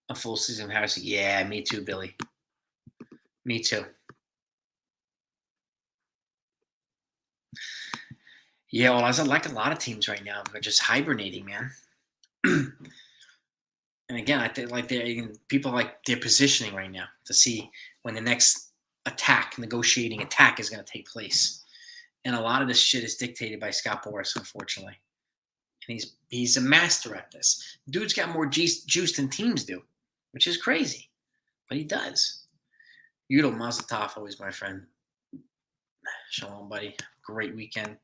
a full season of Harrison. Yeah, me too, Billy. Me too. Yeah, well, as I like a lot of teams right now, they're just hibernating, man. And again, I think like people like they're positioning right now to see when the next negotiating attack is going to take place. And a lot of this shit is dictated by Scott Boras, unfortunately. And he's a master at this. Dude's got more juice than teams do, which is crazy, but he does. Yudo Mazel Tov, always my friend. Shalom, buddy. Great weekend.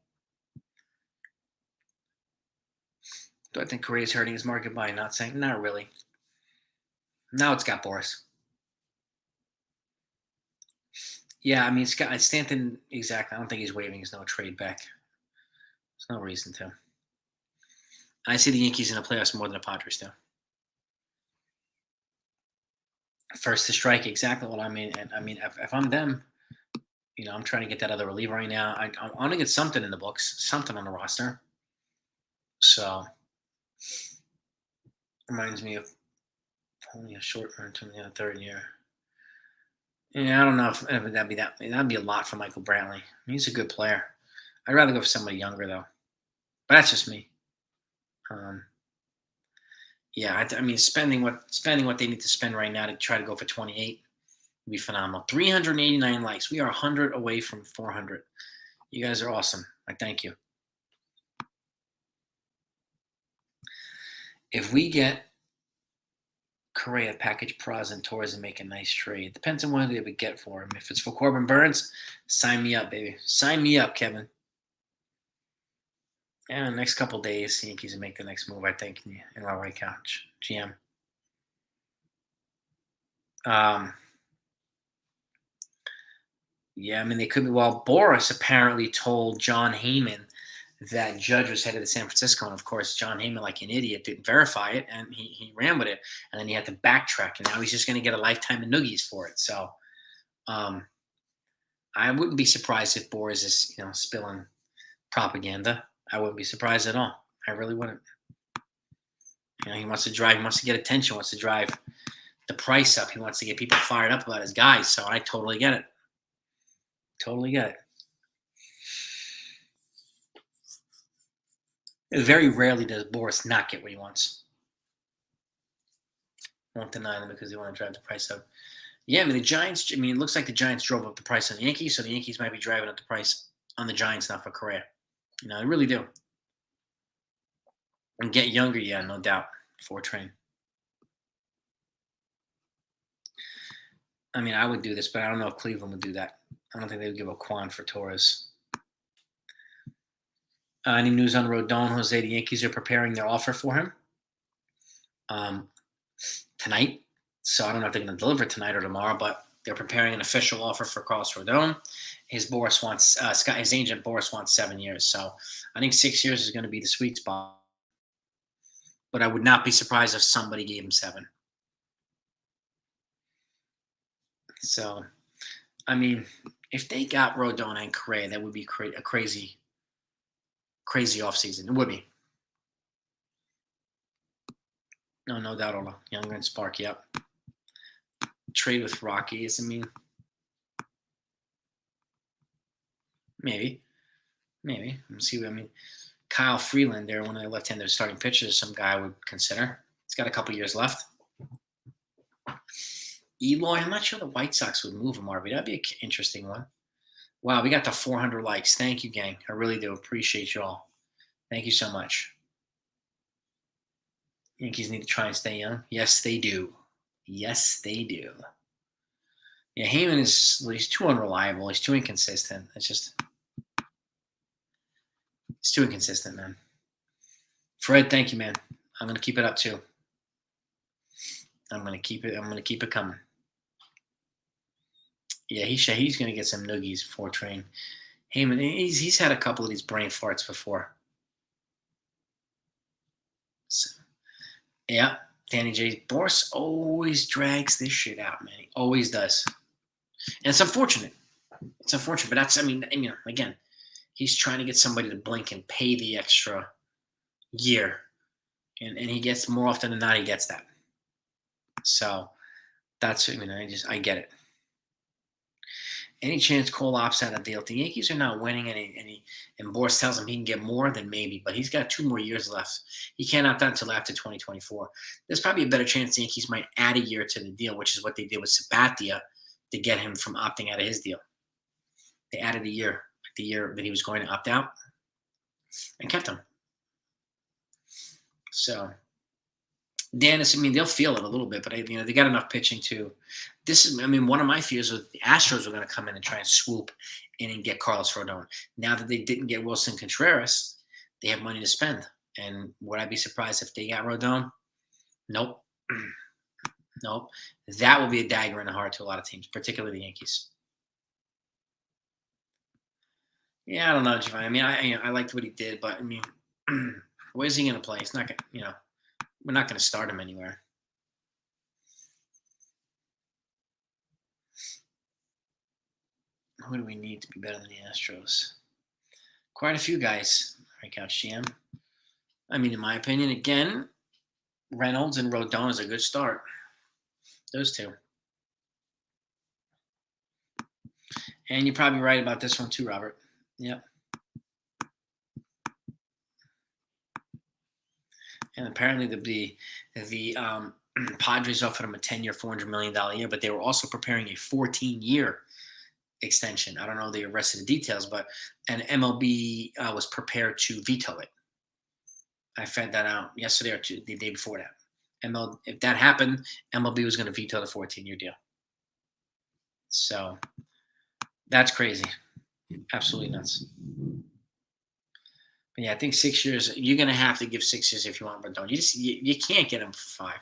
Do I think Korea's hurting his market by not saying? Not really. Now it's got Boris. Yeah, I mean, Stanton, exactly. I don't think he's waiving his no trade back. There's no reason to. I see the Yankees in the playoffs more than the Padres do. First to strike, exactly what I mean. And I mean, if I'm them, I'm trying to get that other reliever right now. I want to get something in the books, something on the roster. So, reminds me of only a short run to the third year. Yeah, I don't know if that'd be a lot for Michael Brantley. He's a good player. I'd rather go for somebody younger though, but that's just me. Yeah, I mean, spending what they need to spend right now to try to go for 28 would be phenomenal. 389 likes. We are 100 away from 400. You guys are awesome. I thank you. If we get Correa, package Praz and Torres and make a nice trade, depends on what they would get for him. If it's for Corbin Burns, sign me up, baby. Sign me up, Kevin. Yeah, next couple days, the Yankees will make the next move, I think, in our right couch. GM. Yeah, I mean, they could be. Well, Boras apparently told John Heyman that Judge was headed to San Francisco. And of course, John Heyman, like an idiot, didn't verify it. And he ran with it. And then he had to backtrack. And now he's just going to get a lifetime of noogies for it. So I wouldn't be surprised if Boras is, spilling propaganda. I wouldn't be surprised at all. I really wouldn't. He wants to drive. He wants to get attention. Wants to drive the price up. He wants to get people fired up about his guys. So I totally get it. Totally get it. Very rarely does Boras not get what he wants. Won't deny them because they want to drive the price up. Yeah, I mean the Giants. I mean, it looks like the Giants drove up the price on the Yankees, so the Yankees might be driving up the price on the Giants now for Correa. They really do. And get younger, yeah, no doubt. For train. I mean, I would do this, but I don't know if Cleveland would do that. I don't think they would give a Quan for Torres. Any news on Rodon, Jose? The Yankees are preparing their offer for him um, tonight. So I don't know if they're going to deliver tonight or tomorrow, but they're preparing an official offer for Carlos Rodon. His agent Boras wants 7 years. So I think 6 years is going to be the sweet spot. But I would not be surprised if somebody gave him 7. So, I mean, if they got Rodon and Correa, that would be a crazy offseason. It would be. No doubt, Ola. Younger and Spark, yep. Trade with Rockies, I mean, maybe. Let's see. I mean, Kyle Freeland, there, one of the left-handed starting pitchers, some guy I would consider. He's got a couple years left. Eloy, I'm not sure the White Sox would move him, RB. That'd be an interesting one. Wow, we got the 400 likes. Thank you, gang. I really do appreciate you all. Thank you so much. Yankees need to try and stay young. Yes, they do. Yes, they do. Yeah, Heyman he's too unreliable. He's too inconsistent. It's too inconsistent, man. Fred, thank you, man. I'm gonna keep it up too. I'm gonna keep it coming. Yeah, he's gonna get some noogies before train. Heyman, he's had a couple of these brain farts before. So, yeah, Danny J. Boras always drags this shit out, man. He always does. And it's unfortunate. But that's, I mean, again, he's trying to get somebody to blink and pay the extra year. And he gets, more often than not, he gets that. So that's, I get it. Any chance Cole opts out of deal? If the Yankees are not winning and Boras tells him he can get more, then maybe. But he's got 2 more years left. He can't opt out until after 2024. There's probably a better chance the Yankees might add a year to the deal, which is what they did with Sabathia to get him from opting out of his deal. They added a year, the year that he was going to opt out, and kept him. So, Dennis, they'll feel it a little bit, but they got enough pitching to. One of my fears was the Astros were going to come in and try and swoop in and get Carlos Rodon. Now that they didn't get Wilson Contreras, they have money to spend. And would I be surprised if they got Rodon? Nope. Nope. That will be a dagger in the heart to a lot of teams, particularly the Yankees. Yeah, I don't know, Giovanni. I liked what he did, but where's he going to play? He's not going to, we're not going to start him anywhere. Who do we need to be better than the Astros? Quite a few guys. Right, Couch GM. In my opinion, again, Reynolds and Rodon is a good start. Those two. And you're probably right about this one too, Robert. Yep. And apparently the Padres offered him a 10-year, $400 million year, but they were also preparing a 14-year extension. I don't know the rest of the details, but and MLB was prepared to veto it. I found that out yesterday or the day before that. If that happened, MLB was going to veto the 14-year deal. So that's crazy. Absolutely nuts. But yeah, I think 6 years. You're going to have to give 6 years if you want Rodon. You can't get him for 5.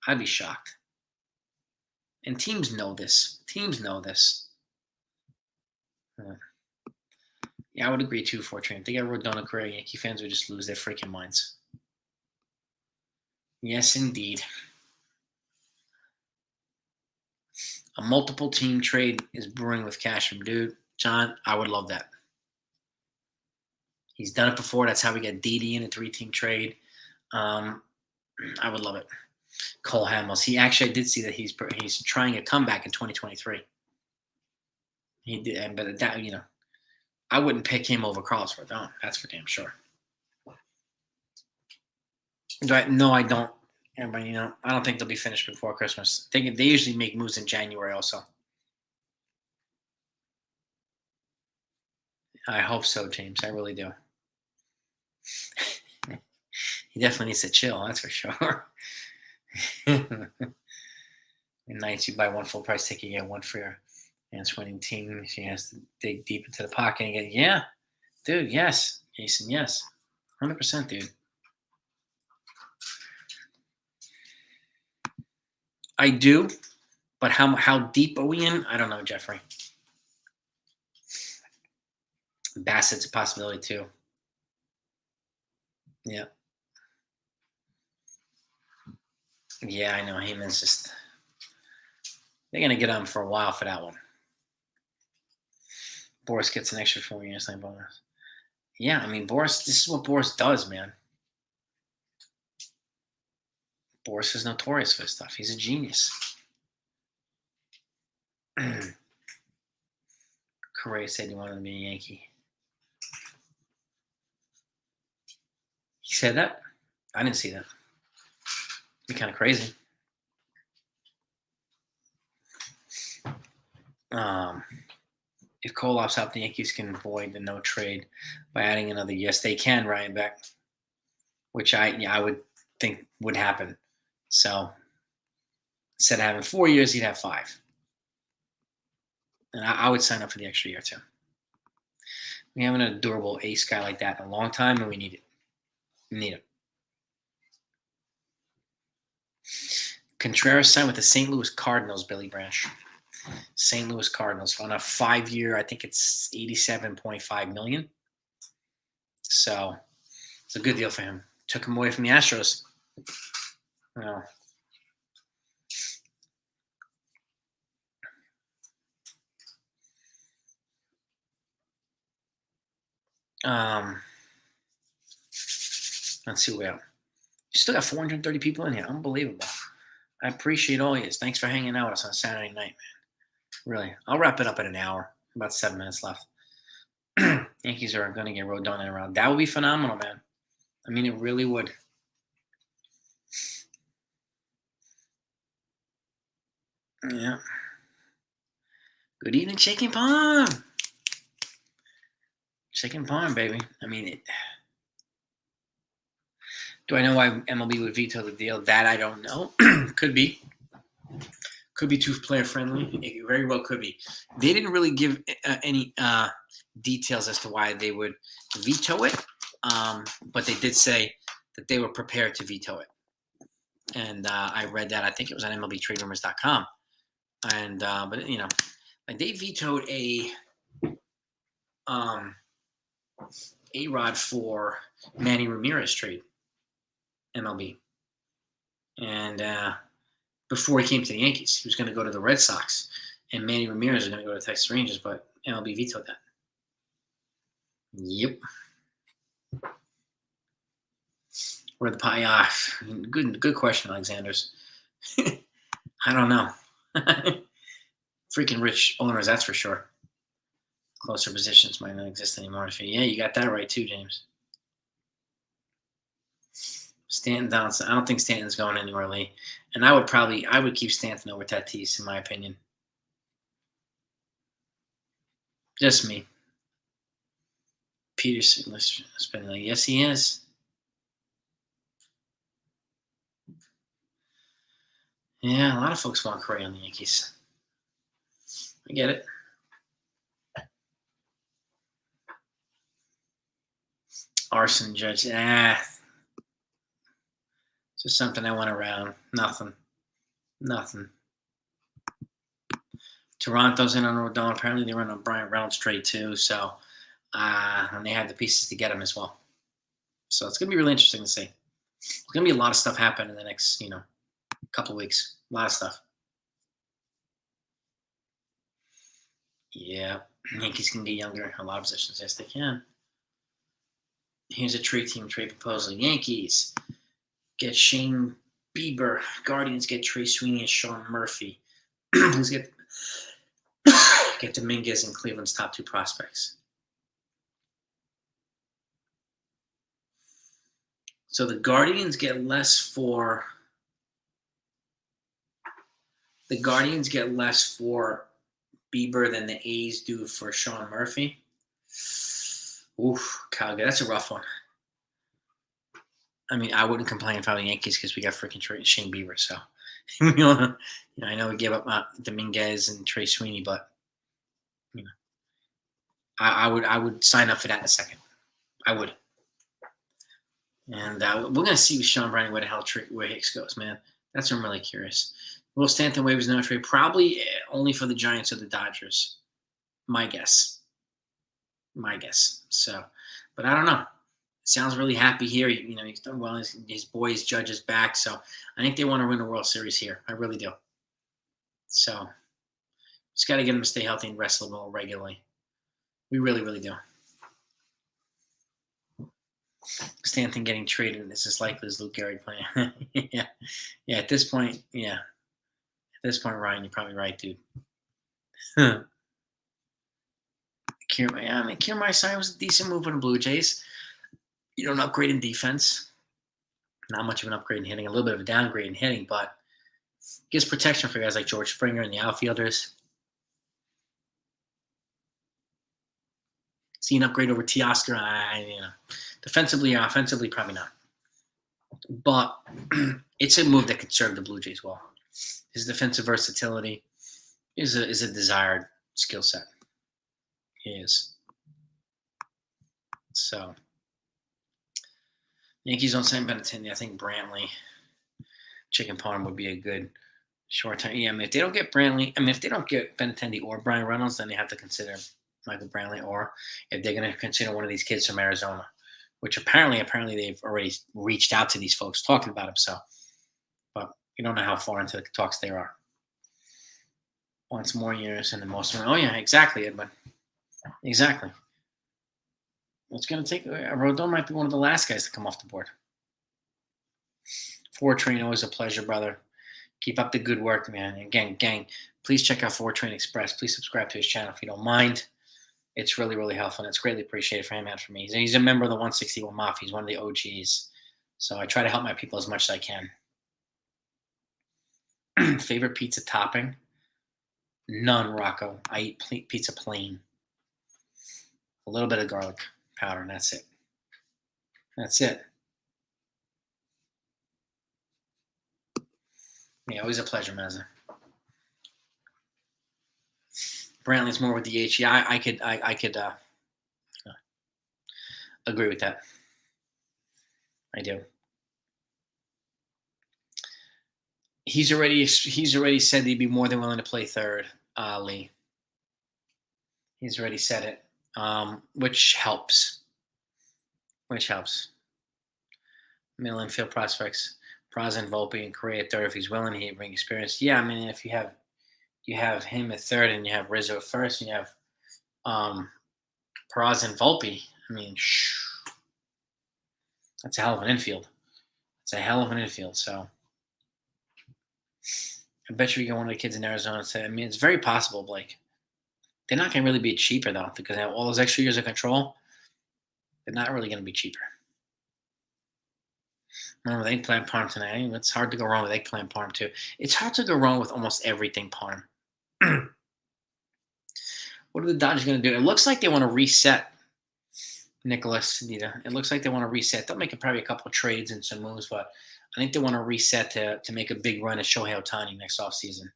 I'd be shocked. And teams know this. Yeah, I would agree too, Fortran. If they got Rodon and Correa, Yankee fans would just lose their freaking minds. Yes, indeed. A multiple team trade is brewing with Cashman. Dude, John, I would love that. He's done it before. That's how we got Didi in a 3-team trade. I would love it. Cole Hamels. He actually, I did see that he's trying a comeback in 2023. He did, but that I wouldn't pick him over Carlos Rodon. That's for damn sure. No, I don't. But I don't think they'll be finished before Christmas. They usually make moves in January also. I hope so, James. I really do. He definitely needs to chill. That's for sure. Nights you buy one full price ticket, you get one for your man's winning team. She has to dig deep into the pocket and get, yeah, dude, yes, Jason, yes, 100%, dude. I do, but how deep are we in? I don't know, Jeffrey. Bassett's a possibility too. Yeah. Yeah, I know. Heyman's just, they're going to get on for a while for that one. Boras gets an extra 4 years like bonus. Yeah, I mean, Boras, this is what Boras does, man. Boras is notorious for this stuff. He's a genius. Correa said he wanted to be a Yankee. He said that? I didn't see that. It'd be kind of crazy. If Cole opts out, the Yankees can avoid the no trade by adding another. Yes, they can, Ryan Beck, which I would think would happen. So instead of having 4 years, he'd have 5. And I would sign up for the extra year too. We haven't had a durable ace guy like that in a long time, and we need it. We need it. Contreras signed with the St. Louis Cardinals, Billy Branch. St. Louis Cardinals on a 5-year, I think it's $87.5 million. So it's a good deal for him. Took him away from the Astros. No. Let's see where. You still got 430 people in here. Unbelievable. I appreciate all you. Thanks for hanging out with us on Saturday night, man. Really. I'll wrap it up in an hour. About 7 minutes left. Yankees are going to get Rodon around. That would be phenomenal, man. I mean, it really would. Yeah. Good evening, Chicken Palm. Chicken Palm, baby. I mean, do I know why MLB would veto the deal? That I don't know. Could be. Could be too player friendly. It very well could be. They didn't really give any details as to why they would veto it, but they did say that they were prepared to veto it. And I read that. I think it was on MLBTradeRumors.com. And but like they vetoed A-Rod for Manny Ramirez trade, MLB, and before he came to the Yankees, he was going to go to the Red Sox, and Manny Ramirez was going to go to the Texas Rangers, but MLB vetoed that. Yep. Where the pie? Good question, Alexander's. I don't know. Freaking rich owners, that's for sure. Closer positions might not exist anymore. Yeah, you got that right too, James. Stanton down. I don't think Stanton's going anywhere, Lee. And I would keep Stanton over Tatis, in my opinion. Just me. Peterson, spending. Yes, he is. Yeah, a lot of folks want Correa on the Yankees. I get it. Arson Judge. Just something I went around. Nothing. Toronto's in on Rodon. Apparently they run on Brian Reynolds trade too. So, and they have the pieces to get him as well. So it's gonna be really interesting to see. There's gonna be a lot of stuff happen in the next, couple of weeks. A lot of stuff. Yeah, Yankees can get younger in a lot of positions. Yes, they can. Here's a trade team trade proposal. Yankees get Shane Bieber. Guardians get Trey Sweeney and Sean Murphy. Please get Dominguez and Cleveland's top 2 prospects. So the Guardians get less for Bieber than the A's do for Sean Murphy. Oof, Calgary, that's a rough one. I mean, I wouldn't complain if I were the Yankees because we got freaking Shane Bieber. So, I know we gave up Dominguez and Trey Sweeney, but I would sign up for that in a second. I would. And we're gonna see with Sean Browning where the hell where Hicks goes, man. That's what I'm really curious. Will Stanton waivers no trade? Probably only for the Giants or the Dodgers. My guess. So, but I don't know. Sounds really happy here. He's done well. His boys, Judge is back. So I think they want to win the World Series here. I really do. So just got to get him to stay healthy and wrestle a little regularly. We really, really do. Stanton getting traded is as likely as Luke Gehrig playing. Yeah. At this point, Ryan, you're probably right, dude. Kiermaier sign was a decent move for the Blue Jays. An upgrade in defense. Not much of an upgrade in hitting, a little bit of a downgrade in hitting, but gives protection for guys like George Springer and the outfielders. See an upgrade over Teoscar, defensively or offensively, probably not. But it's a move that could serve the Blue Jays well. His defensive versatility is a desired skill set. He is. So Yankees don't sign Benintendi. I think Brantley, Chicken Parm would be a good short term. Yeah, if they don't get Brantley, if they don't get Benintendi or Brian Reynolds, then they have to consider Michael Brantley, or if they're going to consider one of these kids from Arizona, which apparently they've already reached out to these folks talking about him. So, but you don't know how far into the talks they are. Wants more years and the most money. Oh yeah, exactly, Edwin. Exactly. It's going to take. Rodon might be one of the last guys to come off the board. Train, always a pleasure, brother. Keep up the good work, man. And again, gang, please check out Train Express. Please subscribe to his channel if you don't mind. It's really, really helpful, and it's greatly appreciated for him and for me. He's a member of the 161 Mafia. He's one of the OGs. So I try to help my people as much as I can. Favorite pizza topping? None, Rocco. I eat pizza plain. A little bit of garlic powder, and that's it. That's it. Yeah, always a pleasure, Mazza. Brantley's more with the H. Yeah, I could agree with that. I do. He's already said he'd be more than willing to play third, Lee. He's already said it, which helps. Middle infield prospects, Praz and Volpe and Correa at third if he's willing. He bring experience. Yeah, if you have him at third and you have Rizzo at first and you have Praz and Volpe, that's a hell of an infield. So I bet you we get one of the kids in Arizona and say, it's very possible, Blake. They're not going to really be cheaper, though, because they have all those extra years of control. They're not really going to be cheaper. Remember with eggplant parm tonight. It's hard to go wrong with eggplant parm, too. It's hard to go wrong with almost everything parm. What are the Dodgers going to do? It looks like they want to reset Nicholas Nita. It looks like they want to reset. They'll make probably a couple of trades and some moves, but I think they want to reset to make a big run at Shohei Ohtani next offseason.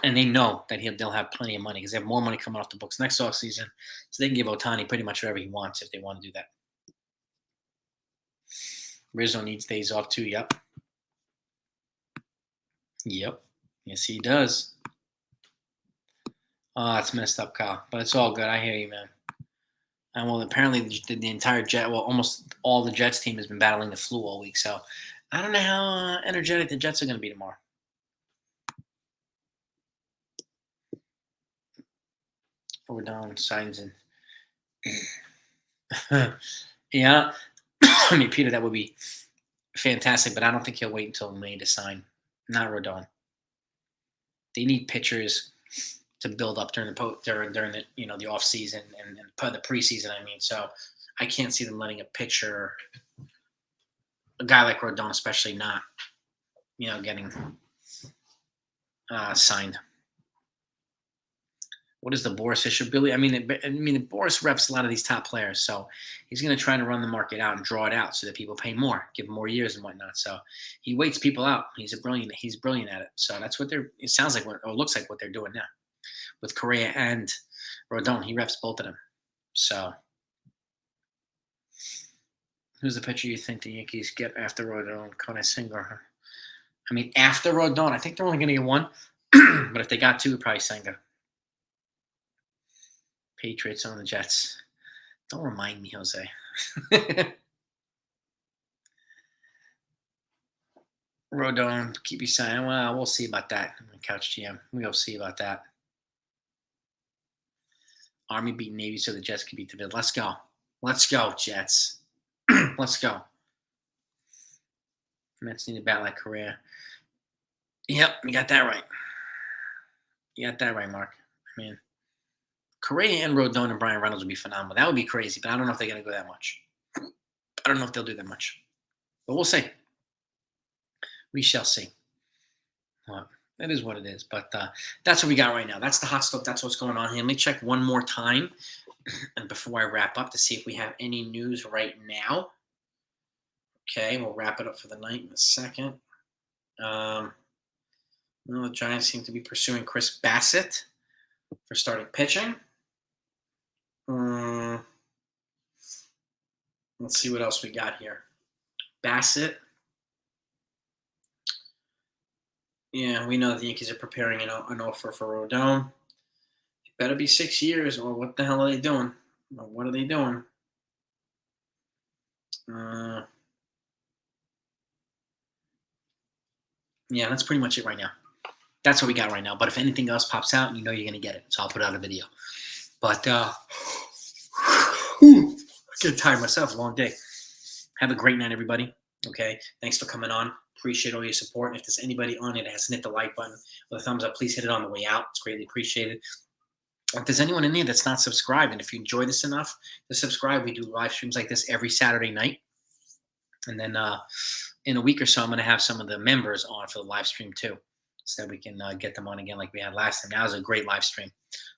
And they know that they'll have plenty of money because they have more money coming off the books next offseason. So they can give Ohtani pretty much whatever he wants if they want to do that. Rizzo needs days off too. Yep. Yes, he does. Oh, it's messed up, Kyle. But it's all good. I hear you, man. And well, apparently the entire almost all the Jets team has been battling the flu all week. So I don't know how energetic the Jets are going to be tomorrow. We're down signs and Yeah. I mean, Peter, that would be fantastic, but I don't think he'll wait until May to sign. Not Rodon. They need pitchers to build up during during the the off season and the preseason. I mean, so I can't see them letting a pitcher, a guy like Rodon, especially not getting signed. What is the Boras issue, Billy? I mean, Boras reps a lot of these top players, so he's going to try to run the market out and draw it out so that people pay more, give him more years and whatnot. So he waits people out. He's brilliant at it. So that's what they're. It sounds like or looks like what they're doing now with Correa and Rodon. He reps both of them. So who's the pitcher you think the Yankees get after Rodon? Kone Singer. I mean, after Rodon, I think they're only going to get one, but if they got two, probably Senga. Patriots on the Jets. Don't remind me, Jose. Rodon, keep you signing. Well, we'll see about that. Couch GM. We'll see about that. Army beat Navy so the Jets can beat the Bills. Let's go. Let's go, Jets. Let's go. Mets need to bat like Correa. Yep, you got that right. You got that right, Mark. I mean, Correa and Rodon and Brian Reynolds would be phenomenal. That would be crazy, but I don't know if they're going to go that much. I don't know if they'll do that much. But we'll see. We shall see. Well, that is what it is. But that's what we got right now. That's the hot stuff. That's what's going on here. Let me check one more time and before I wrap up to see if we have any news right now. Okay, we'll wrap it up for the night in a second. The Giants seem to be pursuing Chris Bassett for starting pitching. Let's see what else we got here. Bassett. Yeah, we know that the Yankees are preparing an offer for Rodon. It better be 6 years, or what the hell are they doing? Or what are they doing? Yeah, that's pretty much it right now. That's what we got right now. But if anything else pops out, you know you're going to get it. So I'll put out a video. But I get tired myself. Long day. Have a great night, everybody. Okay. Thanks for coming on. Appreciate all your support. If there's anybody on it that hasn't hit the like button or the thumbs up, please hit it on the way out. It's greatly appreciated. If there's anyone in there that's not subscribed, and if you enjoy this enough to subscribe, we do live streams like this every Saturday night. And then in a week or so, I'm going to have some of the members on for the live stream too, so that we can get them on again like we had last time. That was a great live stream.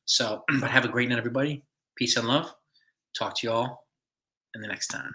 So, but have a great night, everybody. Peace and love. Talk to you all in the next time.